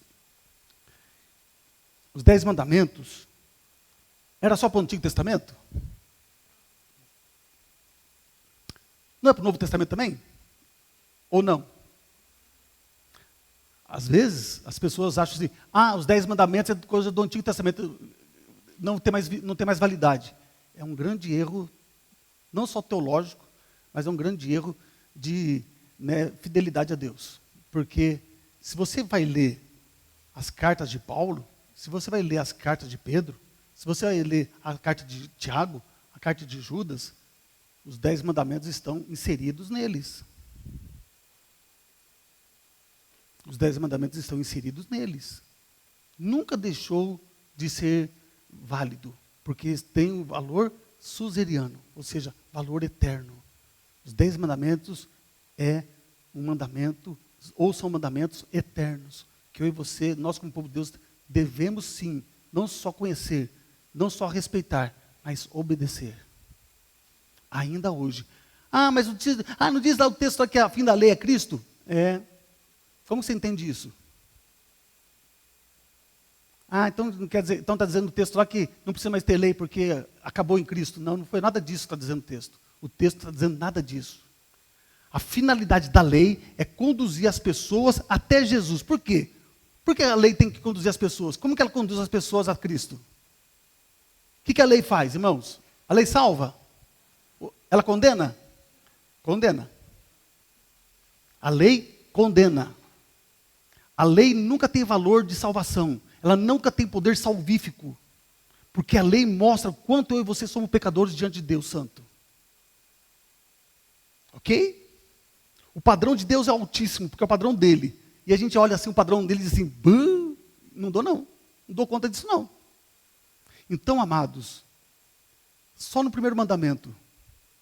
era só para o Antigo Testamento? Não é para o Novo Testamento também? Ou não? Às vezes, as pessoas acham assim, os 10 mandamentos é coisa do Antigo Testamento, não tem mais validade. É um grande erro, não só teológico, mas é um grande erro de fidelidade a Deus. Porque se você vai ler as cartas de Paulo, se você vai ler as cartas de Pedro, se você vai ler a carta de Tiago, a carta de Judas, os 10 mandamentos estão inseridos neles. Os 10 mandamentos estão inseridos neles. Nunca deixou de ser válido, porque tem um valor suzeriano, ou seja, valor eterno. Os 10 mandamentos é um mandamento, ou são mandamentos eternos, que eu e você, nós como povo de Deus, devemos sim, não só conhecer, não só respeitar, mas obedecer. Ainda hoje. Mas não diz lá o texto que a fim da lei é Cristo? Como você entende isso? Então não quer dizer, então está dizendo o texto lá que não precisa mais ter lei porque acabou em Cristo. Não foi nada disso que está dizendo o texto. O texto está dizendo nada disso. A finalidade da lei é conduzir as pessoas até Jesus. Por quê? Porque a lei tem que conduzir as pessoas. Como que ela conduz as pessoas a Cristo? O que a lei faz, irmãos? A lei salva? Ela condena? Condena. A lei condena. A lei nunca tem valor de salvação. Ela nunca tem poder salvífico. Porque a lei mostra o quanto eu e você somos pecadores diante de Deus Santo. Ok? O padrão de Deus é altíssimo, porque é o padrão dele. E a gente olha assim o padrão dele e diz assim, não dou não. Não dou conta disso não. Então, amados, só no primeiro mandamento,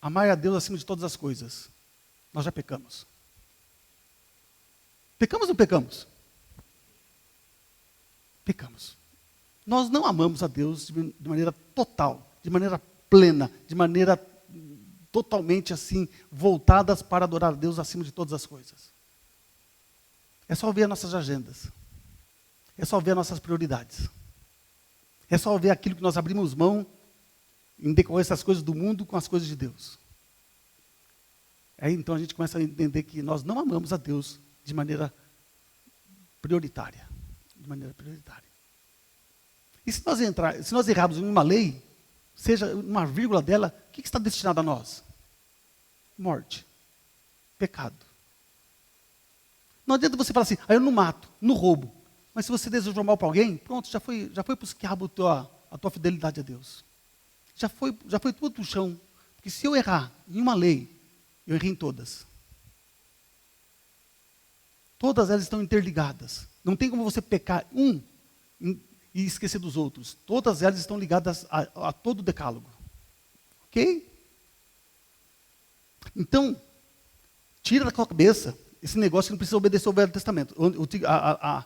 amar a Deus acima de todas as coisas, nós já pecamos. Pecamos ou não pecamos? Pecamos. Nós não amamos a Deus de maneira total, de maneira plena, de maneira totalmente assim, voltadas para adorar a Deus acima de todas as coisas. É só ver as nossas agendas. É só ver as nossas prioridades. É só ver aquilo que nós abrimos mão em decorrência das coisas do mundo com as coisas de Deus. Aí então a gente começa a entender que nós não amamos a Deus de maneira prioritária. De maneira prioritária. E se nós errarmos em uma lei, seja uma vírgula dela, o que está destinado a nós? Morte. Pecado. Não adianta você falar assim, eu não mato, não roubo. Mas se você desejou mal para alguém, pronto, já foi para o quiabo a tua fidelidade a Deus. Já foi tudo pro chão. Porque se eu errar em uma lei, eu errei em todas. Todas elas estão interligadas. Não tem como você pecar e esquecer dos outros. Todas elas estão ligadas a todo o decálogo. Ok? Então, tira da tua cabeça esse negócio que não precisa obedecer ao Velho Testamento.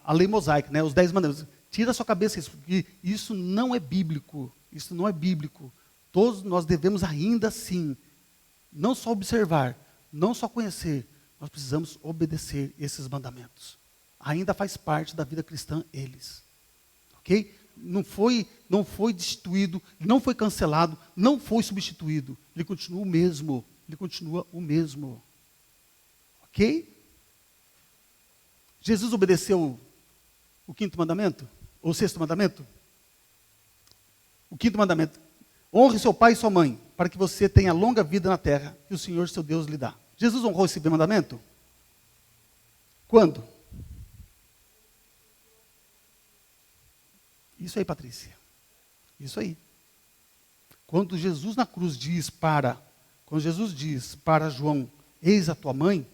A lei mosaica, os 10 mandamentos. Tira da sua cabeça isso, porque isso não é bíblico. Isso não é bíblico. Todos nós devemos ainda assim, não só observar, não só conhecer, nós precisamos obedecer esses mandamentos. Ainda faz parte da vida cristã eles. Ok? Não foi destituído, não foi cancelado, não foi substituído. Ele continua o mesmo. Ele continua o mesmo. Ok? Jesus obedeceu o 5º mandamento? Ou o 6º mandamento? O 5º mandamento. Honre seu pai e sua mãe, para que você tenha longa vida na terra, que o Senhor seu Deus lhe dá. Jesus honrou esse mandamento? Quando? Isso aí, Patrícia. Isso aí. Quando Jesus na cruz quando Jesus diz para João, eis a tua mãe,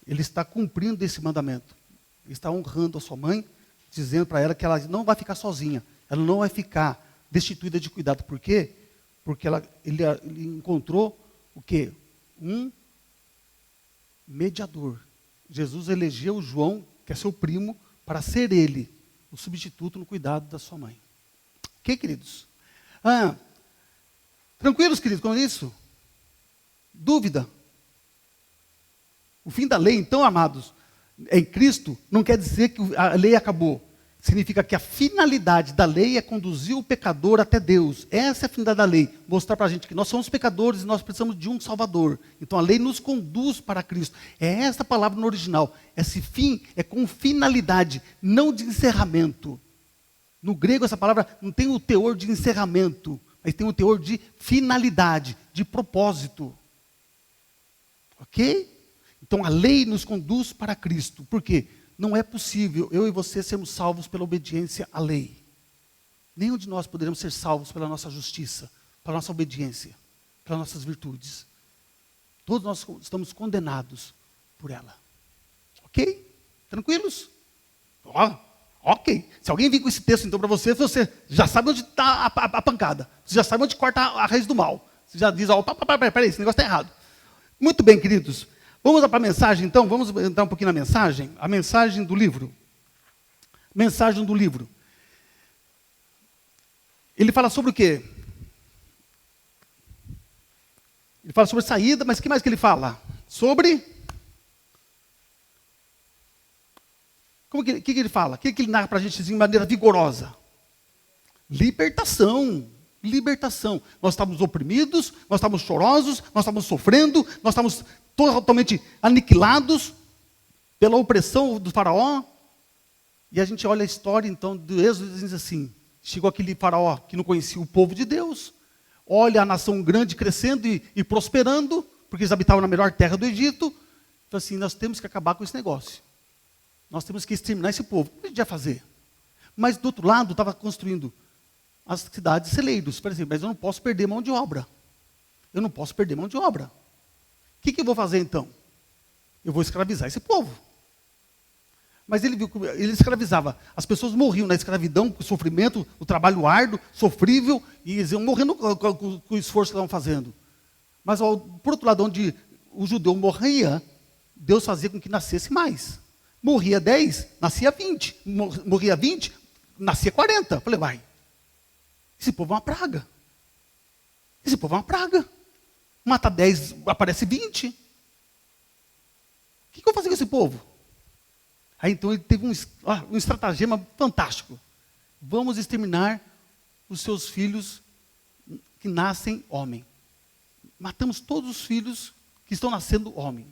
ele está cumprindo esse mandamento. Ele está honrando a sua mãe, dizendo para ela que ela não vai ficar sozinha, ela não vai ficar destituída de cuidado. Por quê? Porque ele encontrou o quê? Um mediador. Jesus elegeu João, que é seu primo, para ser ele o substituto no cuidado da sua mãe. Ok, queridos? Tranquilos, queridos, com isso? Dúvida? O fim da lei, então, amados, em Cristo, não quer dizer que a lei acabou. Significa que a finalidade da lei é conduzir o pecador até Deus. Essa é a finalidade da lei. Mostrar para a gente que nós somos pecadores e nós precisamos de um Salvador. Então a lei nos conduz para Cristo. É essa palavra no original. Esse fim é com finalidade, não de encerramento. No grego essa palavra não tem o teor de encerramento, mas tem o teor de finalidade, de propósito. Ok? Então a lei nos conduz para Cristo. Por quê? Não é possível eu e você sermos salvos pela obediência à lei. Nenhum de nós poderemos ser salvos pela nossa justiça, pela nossa obediência, pelas nossas virtudes. Todos nós estamos condenados por ela. Ok? Tranquilos? Ok. Se alguém vir com esse texto então para você, você já sabe onde está a pancada. Você já sabe onde corta a raiz do mal. Você já diz, peraí, esse negócio está errado. Muito bem, queridos. Vamos para a mensagem, então? Vamos entrar um pouquinho na mensagem? A mensagem do livro. Mensagem do livro. Ele fala sobre o quê? Ele fala sobre saída, mas o que mais que ele fala? Sobre... O que ele fala? O que ele narra para a gente de maneira vigorosa? Libertação. Libertação. Nós estávamos oprimidos, nós estávamos chorosos, nós estávamos sofrendo, nós estávamos totalmente aniquilados pela opressão do faraó. E a gente olha a história, então, do Êxodo e diz assim, chegou aquele faraó que não conhecia o povo de Deus, olha a nação grande crescendo e prosperando, porque eles habitavam na melhor terra do Egito. Então assim, nós temos que acabar com esse negócio. Nós temos que exterminar esse povo. O que a gente ia fazer? Mas do outro lado, estava construindo as cidades celeiros. Por exemplo, mas eu não posso perder mão de obra. Eu não posso perder mão de obra. O que eu vou fazer então? Eu vou escravizar esse povo. Mas ele viu que ele escravizava. As pessoas morriam na escravidão, com o sofrimento, o trabalho árduo, sofrível, e eles iam morrendo com o esforço que estavam fazendo. Mas, por outro lado, onde o judeu morria, Deus fazia com que nascesse mais. Morria 10, nascia 20. Morria 20, nascia 40. Falei, vai. Esse povo é uma praga. Esse povo é uma praga. Mata 10, aparece 20. O que eu vou fazer com esse povo? Aí então ele teve um estratagema fantástico. Vamos exterminar os seus filhos que nascem homem. Matamos todos os filhos que estão nascendo homem.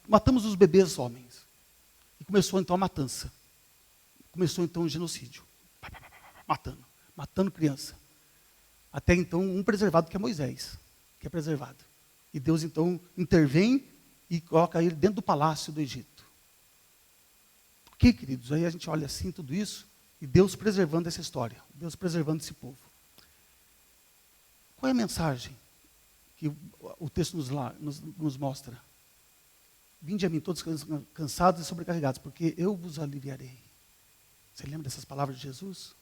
Matamos os bebês homens. E começou então a matança. Começou então o genocídio. Matando criança. Até então um preservado que é Moisés, que é preservado. E Deus então intervém e coloca ele dentro do palácio do Egito. Ok, queridos? Aí a gente olha assim tudo isso e Deus preservando essa história. Deus preservando esse povo. Qual é a mensagem que o texto nos mostra? Vinde a mim todos cansados e sobrecarregados, porque eu vos aliviarei. Você lembra dessas palavras de Jesus?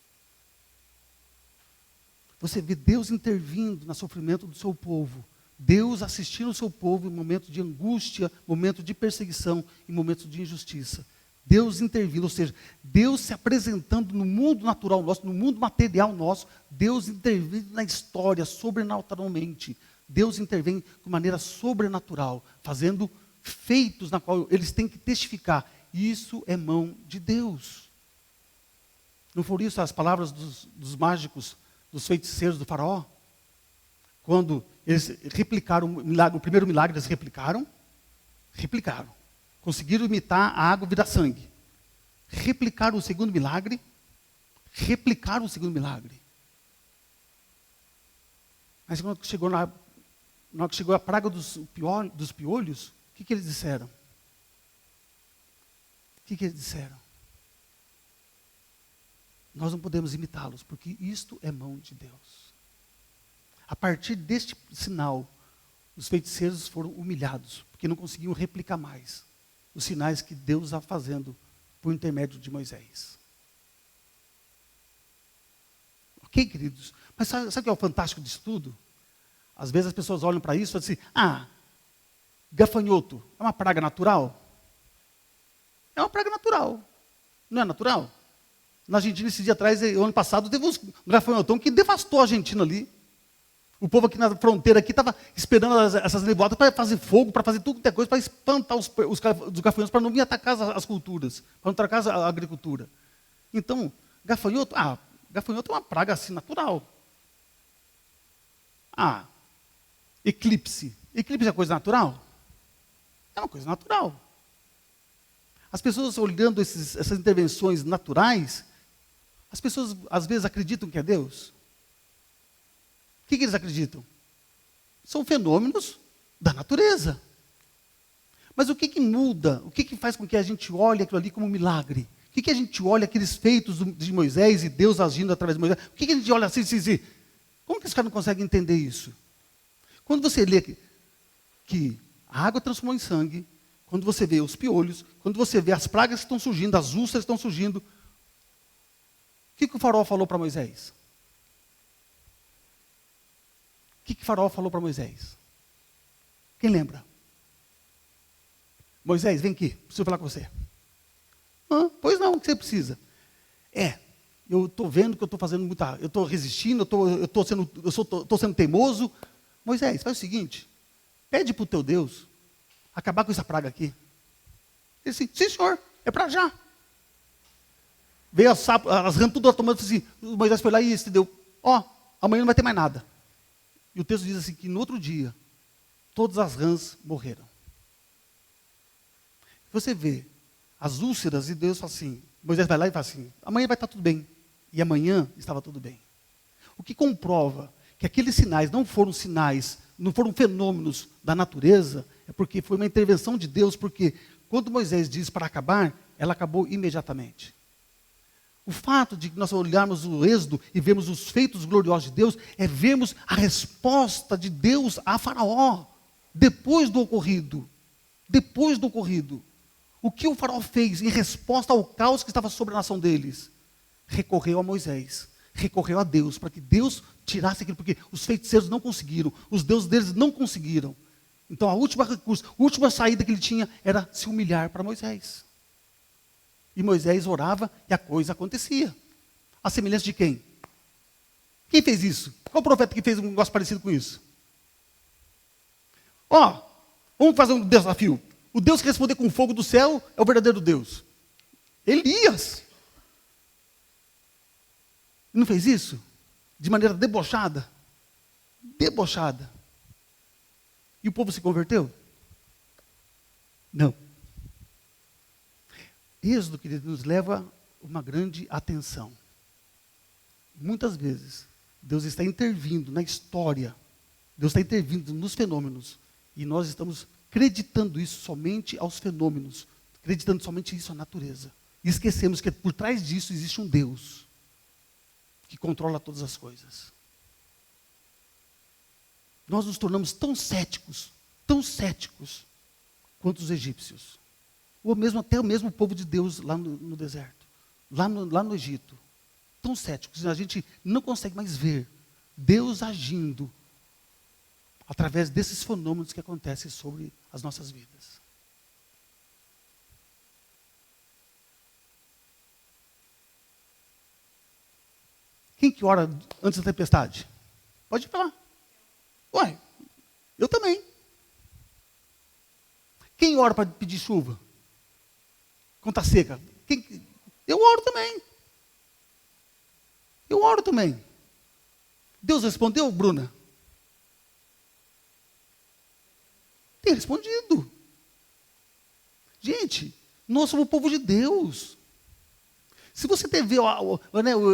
Você vê Deus intervindo no sofrimento do seu povo. Deus assistindo o seu povo em momentos de angústia, momentos de perseguição e momentos de injustiça. Deus intervindo, ou seja, Deus se apresentando no mundo natural nosso, no mundo material nosso, Deus intervindo na história sobrenaturalmente. Deus intervém de maneira sobrenatural, fazendo feitos na qual eles têm que testificar. Isso é mão de Deus. Não foram isso as palavras dos mágicos, dos feiticeiros do faraó? Quando eles replicaram o primeiro milagre, eles replicaram. Conseguiram imitar a água virar sangue. Replicaram o segundo milagre. Mas quando chegou a praga dos piolhos, o que eles disseram? que eles disseram? Nós não podemos imitá-los, porque isto é mão de Deus. A partir deste sinal, os feiticeiros foram humilhados, porque não conseguiam replicar mais os sinais que Deus estava fazendo por intermédio de Moisés. Ok, queridos? Mas sabe o que é o fantástico disso tudo? Às vezes as pessoas olham para isso e falam assim, gafanhoto é uma praga natural? É uma praga natural. Não é natural? Na Argentina, esse dia atrás, ano passado, teve um gafanhotão que devastou a Argentina ali. O povo aqui na fronteira estava esperando essas nevoadas para fazer fogo, para fazer tudo que é coisa, para espantar os gafanhotos, para não vir atacar as culturas, para não atacar a agricultura. Então, gafanhoto é uma praga assim natural. Eclipse. Eclipse é coisa natural? É uma coisa natural. As pessoas olhando essas intervenções naturais, as pessoas às vezes acreditam que é Deus. O que eles acreditam? São fenômenos da natureza. Mas o que muda? O que faz com que a gente olhe aquilo ali como um milagre? O que a gente olha aqueles feitos de Moisés e Deus agindo através de Moisés? O que a gente olha assim? Como que esse cara não consegue entender isso? Quando você lê que a água transformou em sangue, quando você vê os piolhos, quando você vê as pragas que estão surgindo, as úlceras que estão surgindo, o que o faraó falou para Moisés? O que o faraó falou para Moisés? Quem lembra? Moisés, vem aqui, preciso falar com você. Pois não, o que você precisa? Eu estou vendo que eu estou fazendo muita... Eu estou resistindo, eu estou sendo teimoso. Moisés, faz o seguinte, pede para o teu Deus acabar com essa praga aqui. Ele disse, sim senhor, é para já. Veio as rãs tudo tomando assim, Moisés foi lá e se deu, amanhã não vai ter mais nada. E o texto diz assim, que no outro dia, todas as rãs morreram. Você vê as úlceras e Deus fala assim, Moisés vai lá e fala assim, amanhã vai estar tudo bem. E amanhã estava tudo bem. O que comprova que aqueles sinais não foram sinais, não foram fenômenos da natureza, é porque foi uma intervenção de Deus, porque quando Moisés diz para acabar, ela acabou imediatamente. O fato de nós olharmos o Êxodo e vermos os feitos gloriosos de Deus, é vermos a resposta de Deus a Faraó, depois do ocorrido. Depois do ocorrido. O que o Faraó fez em resposta ao caos que estava sobre a nação deles? Recorreu a Moisés, recorreu a Deus, para que Deus tirasse aquilo, porque os feiticeiros não conseguiram, os deuses deles não conseguiram. Então a última recurso, a última saída que ele tinha era se humilhar para Moisés. E Moisés orava e a coisa acontecia. A semelhança de quem? Quem fez isso? Qual profeta que fez um negócio parecido com isso? Vamos fazer um desafio. O Deus que responder com fogo do céu é o verdadeiro Deus. Elias. Não fez isso? De maneira debochada? Debochada. E o povo se converteu? Não. Êxodo, querido, nos leva a uma grande atenção. Muitas vezes, Deus está intervindo na história. Deus está intervindo nos fenômenos. E nós estamos acreditando isso somente aos fenômenos. Acreditando somente isso à natureza. E esquecemos que por trás disso existe um Deus que controla todas as coisas. Nós nos tornamos tão céticos quanto os egípcios. Ou mesmo até o mesmo povo de Deus lá no deserto, lá no Egito. Tão céticos, a gente não consegue mais ver Deus agindo através desses fenômenos que acontecem sobre as nossas vidas. Quem que ora antes da tempestade? Pode falar. Eu também. Quem ora para pedir chuva? Quando está seca? Eu oro também. Eu oro também. Deus respondeu, Bruna? Tem respondido. Gente, nós somos o povo de Deus. Se você teve,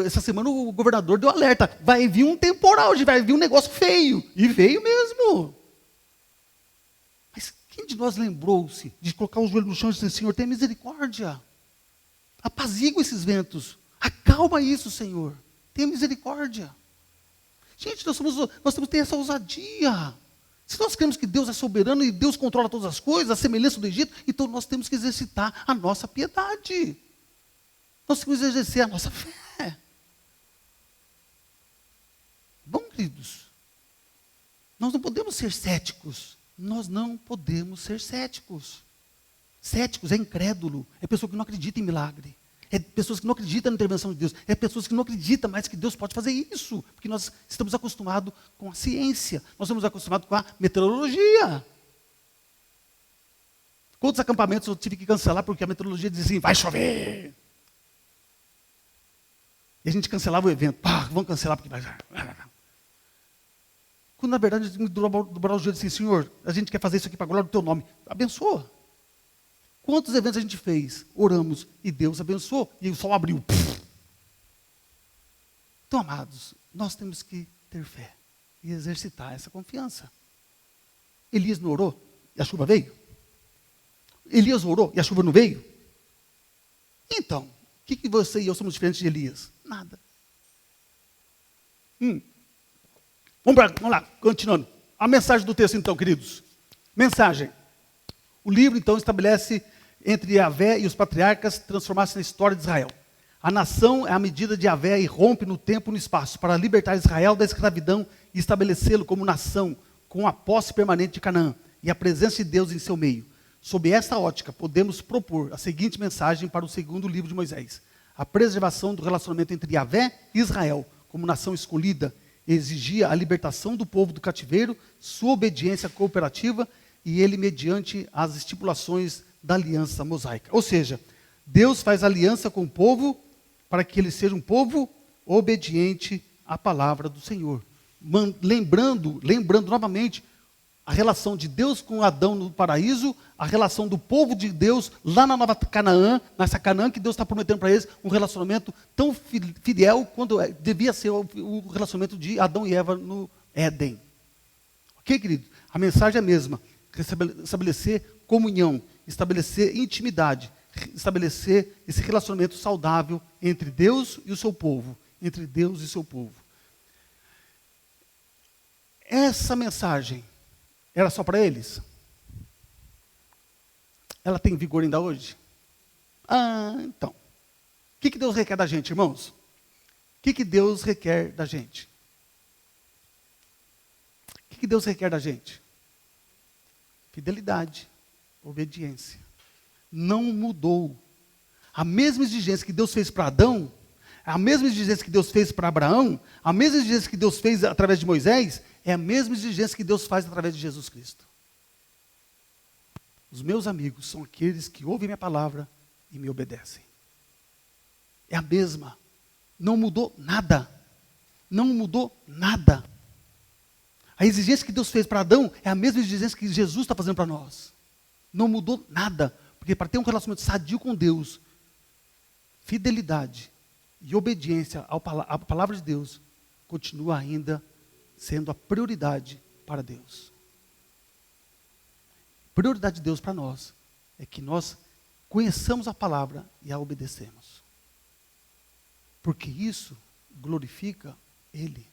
essa semana o governador deu alerta, vai vir um temporal, vai vir um negócio feio. E veio mesmo. Mas quem de nós lembrou-se de colocar o joelho no chão e dizer, Senhor, tem misericórdia. Apazigua esses ventos. Acalma isso, Senhor. Tenha misericórdia. Gente, nós temos que ter essa ousadia. Se nós cremos que Deus é soberano e Deus controla todas as coisas, a semelhança do Egito, então nós temos que exercitar a nossa piedade. Nós temos que exercer a nossa fé. Bom, queridos, nós não podemos ser céticos. Nós não podemos ser céticos. Céticos é incrédulo, é pessoa que não acredita em milagre. É pessoas que não acreditam na intervenção de Deus. É pessoas que não acreditam mais que Deus pode fazer isso. Porque nós estamos acostumados com a ciência. Nós estamos acostumados com a meteorologia. Quantos acampamentos eu tive que cancelar porque a meteorologia dizia assim, vai chover. E a gente cancelava o evento. Vamos cancelar porque vai. Quando na verdade a gente dobrar o joelho e dizer assim, Senhor, a gente quer fazer isso aqui para a glória do teu nome. Abençoa. Quantos eventos a gente fez? Oramos e Deus abençoou. E o sol abriu. Então, amados, nós temos que ter fé e exercitar essa confiança. Elias não orou e a chuva veio? Elias orou e a chuva não veio? Então, o que você e eu somos diferentes de Elias? Nada. Vamos lá, continuando. A mensagem do texto então, queridos. Mensagem. O livro, então, estabelece entre Yahvé e os patriarcas transformar-se na história de Israel. A nação é a medida de Yahvé e rompe no tempo e no espaço para libertar Israel da escravidão e estabelecê-lo como nação, com a posse permanente de Canaã e a presença de Deus em seu meio. Sob esta ótica, podemos propor a seguinte mensagem para o segundo livro de Moisés. A preservação do relacionamento entre Yahvé e Israel, como nação escolhida, exigia a libertação do povo do cativeiro, sua obediência cooperativa e ele mediante as estipulações da aliança mosaica. Ou seja, Deus faz aliança com o povo para que ele seja um povo obediente à palavra do Senhor. Lembrando novamente a relação de Deus com Adão no paraíso, a relação do povo de Deus lá na Nova Canaã, nessa Canaã que Deus está prometendo para eles, um relacionamento tão fiel quanto devia ser o relacionamento de Adão e Eva no Éden. Ok, querido? A mensagem é a mesma. Estabelecer comunhão, estabelecer intimidade, estabelecer esse relacionamento saudável entre Deus e o seu povo, entre Deus e o seu povo. Essa mensagem era só para eles? Ela tem vigor ainda hoje? Então. O que Deus requer da gente, irmãos? O que Deus requer da gente? O que Deus requer da gente? Fidelidade, obediência. Não mudou. A mesma exigência que Deus fez para Adão, a mesma exigência que Deus fez para Abraão, a mesma exigência que Deus fez através de Moisés, é a mesma exigência que Deus faz através de Jesus Cristo. Os meus amigos são aqueles que ouvem minha palavra e me obedecem. É a mesma. Não mudou nada. Não mudou nada. A exigência que Deus fez para Adão é a mesma exigência que Jesus está fazendo para nós. Não mudou nada. Porque para ter um relacionamento sadio com Deus, fidelidade e obediência à palavra de Deus continua ainda sendo a prioridade para Deus. Prioridade de Deus para nós é que nós conheçamos a palavra e a obedecemos. Porque isso glorifica Ele.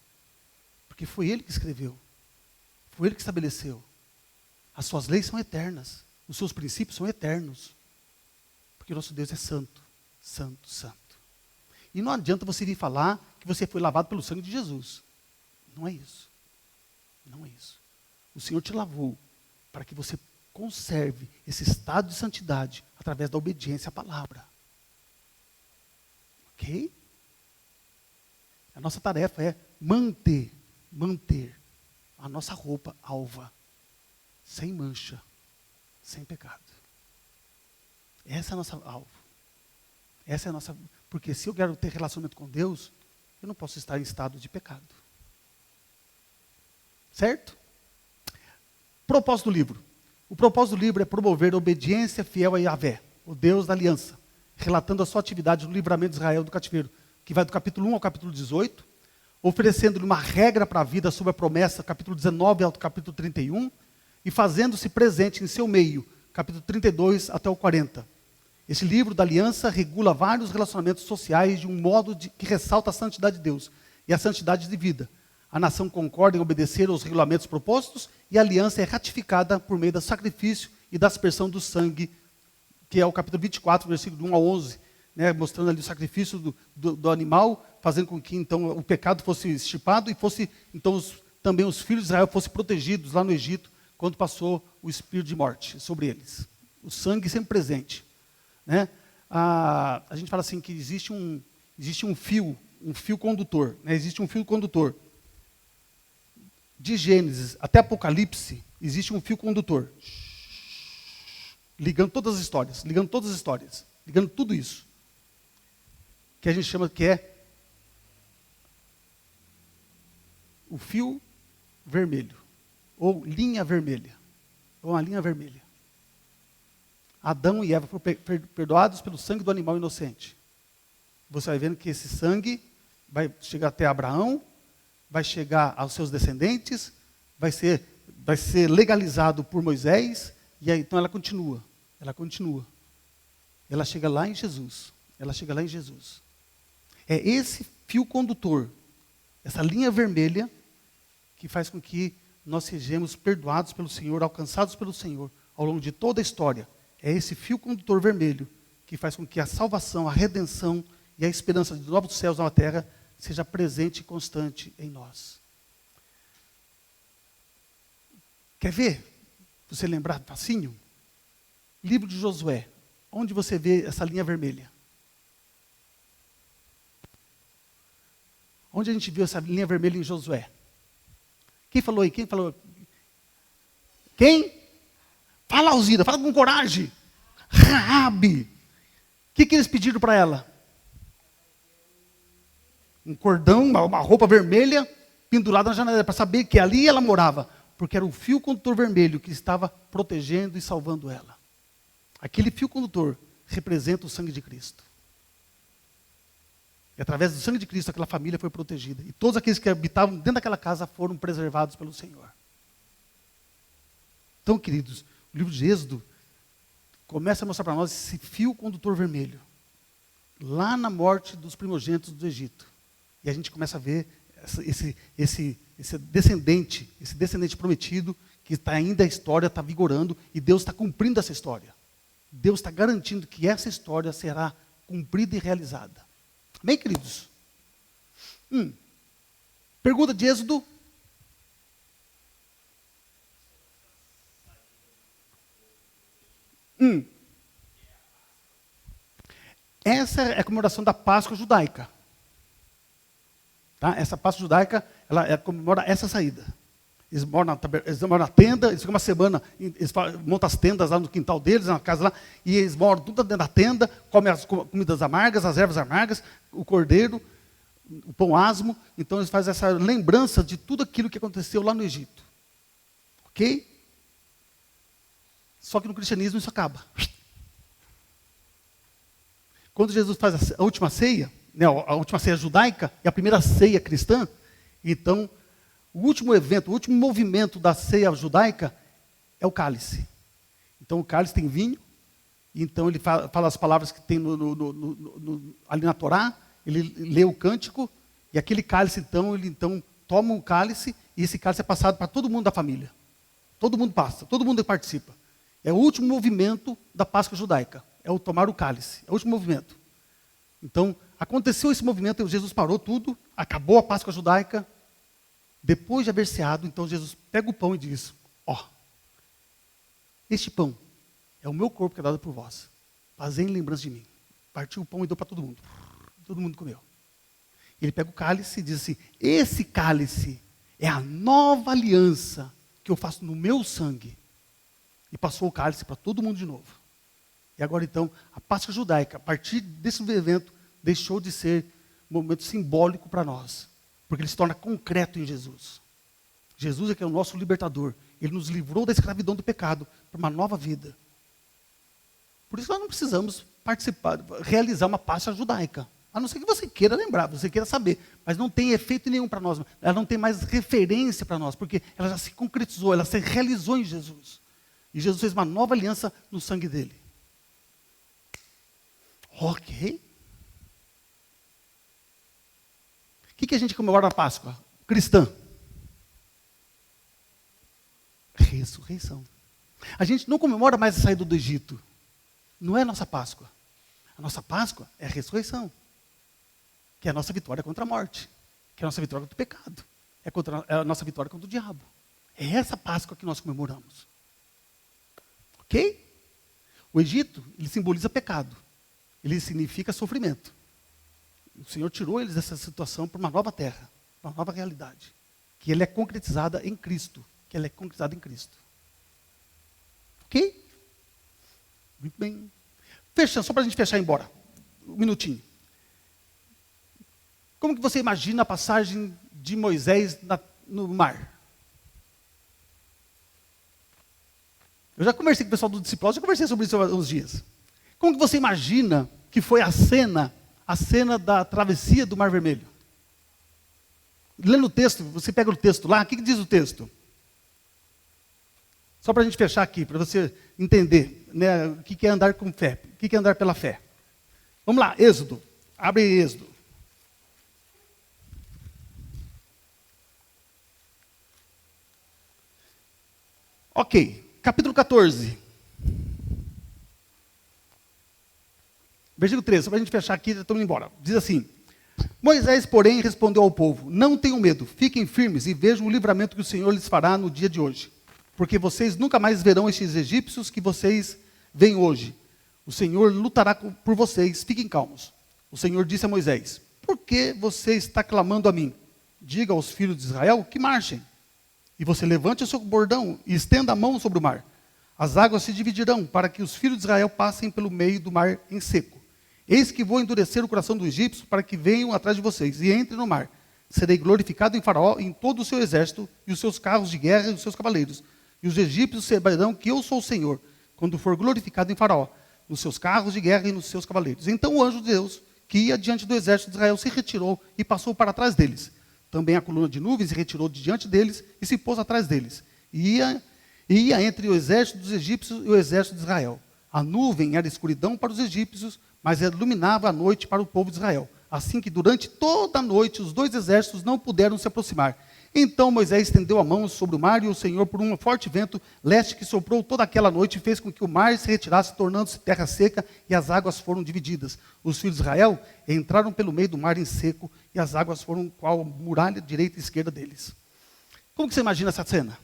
Porque foi Ele que escreveu. Foi Ele que estabeleceu. As suas leis são eternas. Os seus princípios são eternos. Porque o nosso Deus é santo, santo, santo. E não adianta você vir falar que você foi lavado pelo sangue de Jesus. Não é isso. Não é isso. O Senhor te lavou para que você conserve esse estado de santidade através da obediência à palavra. Ok? A nossa tarefa é manter a nossa roupa alva, sem mancha, sem pecado. Essa é a nossa alvo. Essa é a nossa... Porque se eu quero ter relacionamento com Deus, eu não posso estar em estado de pecado. Certo? Propósito do livro. O propósito do livro é promover a obediência fiel a Yahvé, o Deus da aliança, relatando a sua atividade no livramento de Israel do cativeiro, que vai do capítulo 1 ao capítulo 18, oferecendo-lhe uma regra para a vida sobre a promessa, capítulo 19 ao capítulo 31, e fazendo-se presente em seu meio, capítulo 32 até o 40. Esse livro da aliança regula vários relacionamentos sociais de um modo que ressalta a santidade de Deus e a santidade de vida. A nação concorda em obedecer aos regulamentos propostos e a aliança é ratificada por meio do sacrifício e da aspersão do sangue, que é o capítulo 24, versículo 1 a 11, né, mostrando ali o sacrifício do animal, fazendo com que então o pecado fosse extirpado e fosse então também os filhos de Israel fossem protegidos lá no Egito, quando passou o espírito de morte sobre eles. O sangue sempre presente. Né? A gente fala assim que existe um fio condutor. Né? Existe um fio condutor. De Gênesis até Apocalipse, existe um fio condutor. Ligando todas as histórias, ligando tudo isso. Que a gente chama que é o fio vermelho, ou linha vermelha, ou uma linha vermelha. Adão e Eva foram perdoados pelo sangue do animal inocente. Você vai vendo que esse sangue vai chegar até Abraão, vai chegar aos seus descendentes, vai ser legalizado por Moisés, e aí então ela continua. Ela chega lá em Jesus. É esse fio condutor, essa linha vermelha, que faz com que nós sejamos perdoados pelo Senhor, alcançados pelo Senhor, ao longo de toda a história. É esse fio condutor vermelho que faz com que a salvação, a redenção e a esperança de novos céus na terra seja presente e constante em nós. Quer ver? Você lembrar facinho? Livro de Josué. Onde você vê essa linha vermelha? Onde a gente viu essa linha vermelha em Josué? Quem falou aí? Quem? Fala, Alzira, fala com coragem. Raabe. O que eles pediram para ela? Um cordão, uma roupa vermelha pendurada na janela, para saber que ali ela morava, porque era o fio condutor vermelho que estava protegendo e salvando ela. Aquele fio condutor representa o sangue de Cristo. E através do sangue de Cristo, aquela família foi protegida. E todos aqueles que habitavam dentro daquela casa foram preservados pelo Senhor. Então, queridos, o livro de Êxodo começa a mostrar para nós esse fio condutor vermelho. Lá na morte dos primogênitos do Egito. E a gente começa a ver esse descendente prometido, que está ainda a história, está vigorando, e Deus está cumprindo essa história. Deus está garantindo que essa história será cumprida e realizada. Amém, queridos? Pergunta de Êxodo. Essa é a comemoração da Páscoa judaica. Tá? Essa Páscoa judaica, ela comemora essa saída. Eles moram na tenda, eles ficam uma semana, eles montam as tendas lá no quintal deles, na casa lá, e eles moram tudo dentro da tenda, comem as comidas amargas, as ervas amargas, o cordeiro, o pão asmo. Então eles fazem essa lembrança de tudo aquilo que aconteceu lá no Egito. Ok? Só que no cristianismo isso acaba. Quando Jesus faz a última ceia, né, a última ceia judaica e a primeira ceia cristã, então o último evento, o último movimento da ceia judaica é o cálice. Então o cálice tem vinho, e então ele fala as palavras que tem ali na Torá, ele lê o cântico, e aquele cálice ele então toma o cálice, e esse cálice é passado para todo mundo da família. Todo mundo passa, todo mundo participa. É o último movimento da Páscoa judaica, é o tomar o cálice, é o último movimento. Então, aconteceu esse movimento, Jesus parou tudo, acabou a Páscoa judaica. Depois de haver ceado, então Jesus pega o pão e diz: este pão é o meu corpo que é dado por vós. Fazei em lembrança de mim. Partiu o pão e deu para todo mundo. Todo mundo comeu. Ele pega o cálice e diz assim: esse cálice é a nova aliança que eu faço no meu sangue. E passou o cálice para todo mundo de novo. E agora então, a Páscoa judaica, a partir desse evento, deixou de ser um momento simbólico para nós. Porque ele se torna concreto em Jesus. Jesus é que é o nosso libertador. Ele nos livrou da escravidão do pecado para uma nova vida. Por isso nós não precisamos realizar uma Páscoa judaica. A não ser que você queira lembrar, você queira saber. Mas não tem efeito nenhum para nós. Ela não tem mais referência para nós, porque ela já se concretizou, ela se realizou em Jesus. E Jesus fez uma nova aliança no sangue dele. Ok. O que a gente comemora na Páscoa? Cristã. Ressurreição. A gente não comemora mais a saída do Egito. Não é a nossa Páscoa. A nossa Páscoa é a ressurreição. Que é a nossa vitória contra a morte. Que é a nossa vitória contra o pecado. É a nossa vitória contra o diabo. É essa Páscoa que nós comemoramos. Ok? O Egito, ele simboliza pecado. Ele significa sofrimento. O Senhor tirou eles dessa situação para uma nova terra, para uma nova realidade. Que ele é concretizada em Cristo. Que ela é concretizada em Cristo. Ok? Muito bem. Fechando, só para a gente fechar e ir embora. Um minutinho. Como que você imagina a passagem de Moisés no mar? Eu já conversei com o pessoal do discipulado, já conversei sobre isso há uns dias. Como que você imagina que foi a cena da travessia do Mar Vermelho? Lendo o texto, você pega o texto lá, o que diz o texto? Só para a gente fechar aqui, para você entender, né, o que é andar com fé, o que é andar pela fé. Vamos lá, Êxodo. Abre Êxodo. Ok, capítulo 14. Versículo 13, só para a gente fechar aqui, já estamos indo embora. Diz assim: Moisés, porém, respondeu ao povo: Não tenham medo, fiquem firmes e vejam o livramento que o Senhor lhes fará no dia de hoje. Porque vocês nunca mais verão estes egípcios que vocês veem hoje. O Senhor lutará por vocês, fiquem calmos. O Senhor disse a Moisés: Por que você está clamando a mim? Diga aos filhos de Israel que marchem. E você levante o seu bordão e estenda a mão sobre o mar. As águas se dividirão para que os filhos de Israel passem pelo meio do mar em seco. Eis que vou endurecer o coração do egípcio para que venham atrás de vocês e entrem no mar. Serei glorificado em Faraó, em todo o seu exército, e os seus carros de guerra e os seus cavaleiros. E os egípcios saberão que eu sou o Senhor, quando for glorificado em Faraó, nos seus carros de guerra e nos seus cavaleiros. Então o anjo de Deus, que ia diante do exército de Israel, se retirou e passou para trás deles. Também a coluna de nuvens se retirou de diante deles e se pôs atrás deles. E ia entre o exército dos egípcios e o exército de Israel. A nuvem era escuridão para os egípcios, mas iluminava a noite para o povo de Israel. Assim que durante toda a noite os dois exércitos não puderam se aproximar. Então Moisés estendeu a mão sobre o mar e o Senhor, por um forte vento leste que soprou toda aquela noite, fez com que o mar se retirasse, tornando-se terra seca, e as águas foram divididas. Os filhos de Israel entraram pelo meio do mar em seco, e as águas foram qual muralha direita e esquerda deles. Como que você imagina essa cena?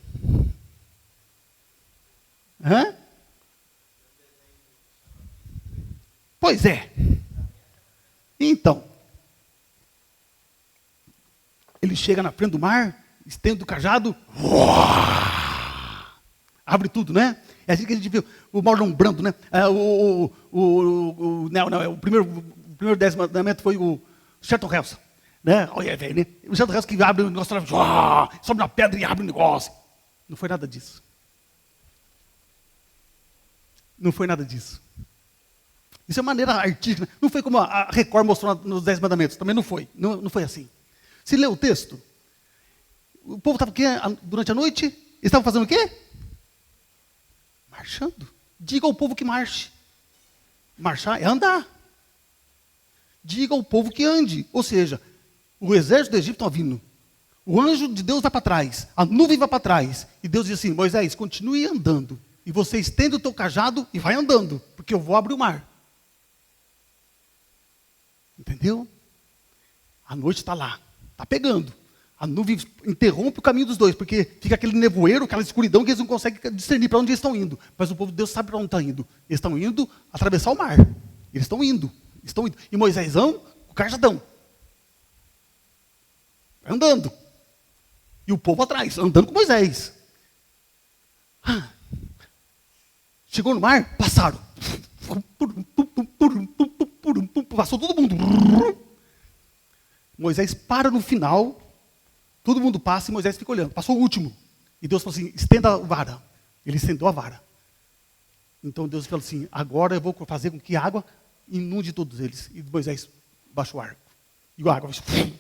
Hã? Pois é. Então, ele chega na frente do mar, estende o cajado, abre tudo, né? É assim que a gente viu o Marlon Brando, né? O primeiro 10 mandamento foi o Charlton Heston, né? Olha, velho, né? O Charlton Heston que abre o negócio, sobe na pedra e abre o negócio. Não foi nada disso. Não foi nada disso. Isso é maneira artística. Não foi como a Record mostrou nos 10 mandamentos. Também não foi. Não foi assim. Se lê o texto, o povo estava aqui durante a noite, eles estavam fazendo o quê? Marchando. Diga ao povo que marche. Marchar é andar. Diga ao povo que ande. Ou seja, o exército do Egito está vindo. O anjo de Deus vai para trás. A nuvem vai para trás. E Deus diz assim: Moisés, continue andando. E você estende o teu cajado e vai andando. Porque eu vou abrir o mar. Entendeu? A noite está lá. Está pegando. A nuvem interrompe o caminho dos dois, porque fica aquele nevoeiro, aquela escuridão que eles não conseguem discernir para onde eles estão indo. Mas o povo de Deus sabe para onde está indo. Eles estão indo atravessar o mar. Eles estão indo. E Moisésão, o cajadão. Andando. E o povo atrás, andando com Moisés. Chegou no mar, passaram. Passou todo mundo. Moisés para no final, todo mundo passa e Moisés fica olhando. Passou o último. E Deus falou assim: estenda a vara. Ele estendeu a vara. Então Deus falou assim: agora eu vou fazer com que a água inunde todos eles. E Moisés baixou o arco. E a água vai.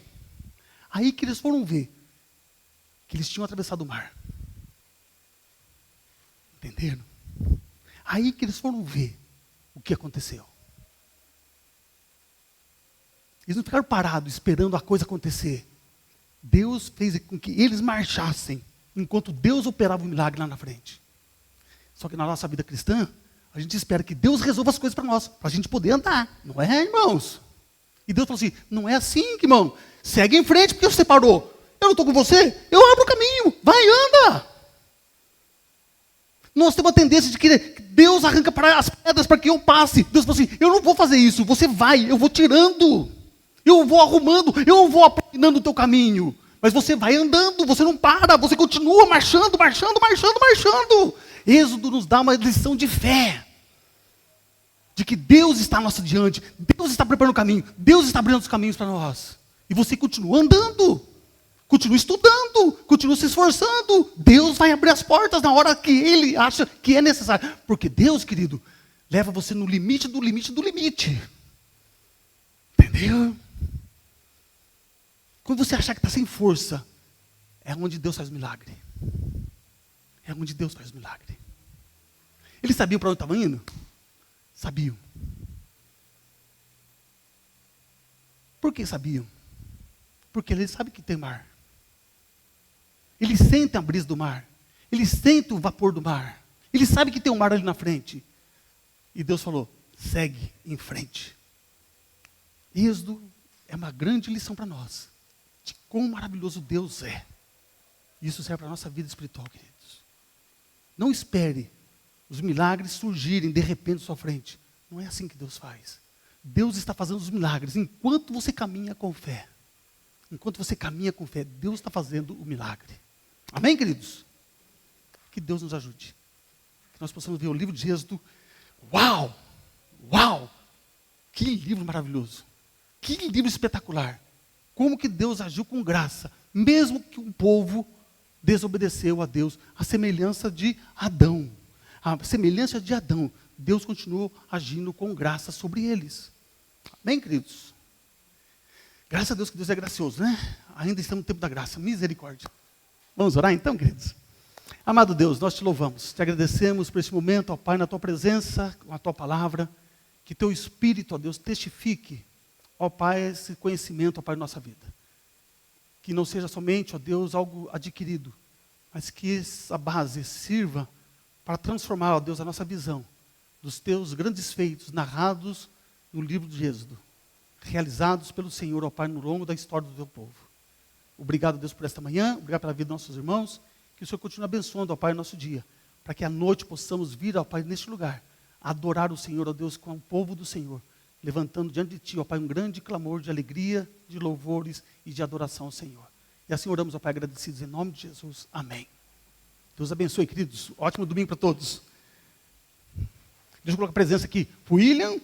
Aí que eles foram ver que eles tinham atravessado o mar. Entenderam? Aí que eles foram ver o que aconteceu. Eles não ficaram parados esperando a coisa acontecer. Deus fez com que eles marchassem, enquanto Deus operava o milagre lá na frente. Só que na nossa vida cristã, a gente espera que Deus resolva as coisas para nós, para a gente poder andar. Não é, irmãos? E Deus falou assim, não é assim, irmão. Segue em frente, porque você parou. Eu não estou com você, eu abro o caminho. Vai, anda. Nós temos a tendência de que Deus arranca as pedras para que eu passe. Deus falou assim, eu não vou fazer isso, você vai, eu vou tirando. Eu vou arrumando, eu vou aplanando o teu caminho. Mas você vai andando, você não para, você continua marchando, marchando, marchando, marchando. Êxodo nos dá uma lição de fé. De que Deus está à nossa diante, Deus está preparando o caminho, Deus está abrindo os caminhos para nós. E você continua andando, continua estudando, continua se esforçando. Deus vai abrir as portas na hora que Ele acha que é necessário. Porque Deus, querido, leva você no limite do limite do limite. Entendeu? Quando você achar que está sem força, é onde Deus faz milagre. É onde Deus faz milagre. Eles sabiam para onde estavam indo? Sabiam. Por que sabiam? Porque eles sabem que tem mar. Eles sentem a brisa do mar. Eles sentem o vapor do mar. Eles sabem que tem um mar ali na frente. E Deus falou, segue em frente. Êxodo é uma grande lição para nós. De quão maravilhoso Deus é. Isso serve para a nossa vida espiritual, queridos. Não espere os milagres surgirem de repente à sua frente. Não é assim que Deus faz. Deus está fazendo os milagres enquanto você caminha com fé. Enquanto você caminha com fé, Deus está fazendo o milagre. Amém, queridos? Que Deus nos ajude. Que nós possamos ver o livro de Êxodo. Uau! Uau! Que livro maravilhoso. Que livro espetacular. Como que Deus agiu com graça, mesmo que um povo desobedeceu a Deus, a semelhança de Adão. A semelhança de Adão, Deus continuou agindo com graça sobre eles. Amém, queridos? Graças a Deus que Deus é gracioso, né? Ainda estamos no tempo da graça, misericórdia. Vamos orar então, queridos? Amado Deus, nós te louvamos, te agradecemos por esse momento, ó Pai, na tua presença, com a tua palavra, que teu Espírito, ó Deus, testifique, ó Pai, esse conhecimento, ó Pai, na nossa vida. Que não seja somente, ó Deus, algo adquirido, mas que essa base sirva para transformar, ó Deus, a nossa visão dos teus grandes feitos narrados no livro de Êxodo, realizados pelo Senhor, ó Pai, no longo da história do teu povo. Obrigado, Deus, por esta manhã, obrigado pela vida dos nossos irmãos, que o Senhor continue abençoando, ó Pai, o nosso dia, para que à noite possamos vir, ó Pai, neste lugar, adorar o Senhor, ó Deus, com o povo do Senhor, levantando diante de Ti, ó Pai, um grande clamor de alegria, de louvores e de adoração ao Senhor. E assim oramos, ó Pai, agradecidos em nome de Jesus. Amém. Deus abençoe, queridos. Ótimo domingo para todos. Deixa eu colocar a presença aqui. William.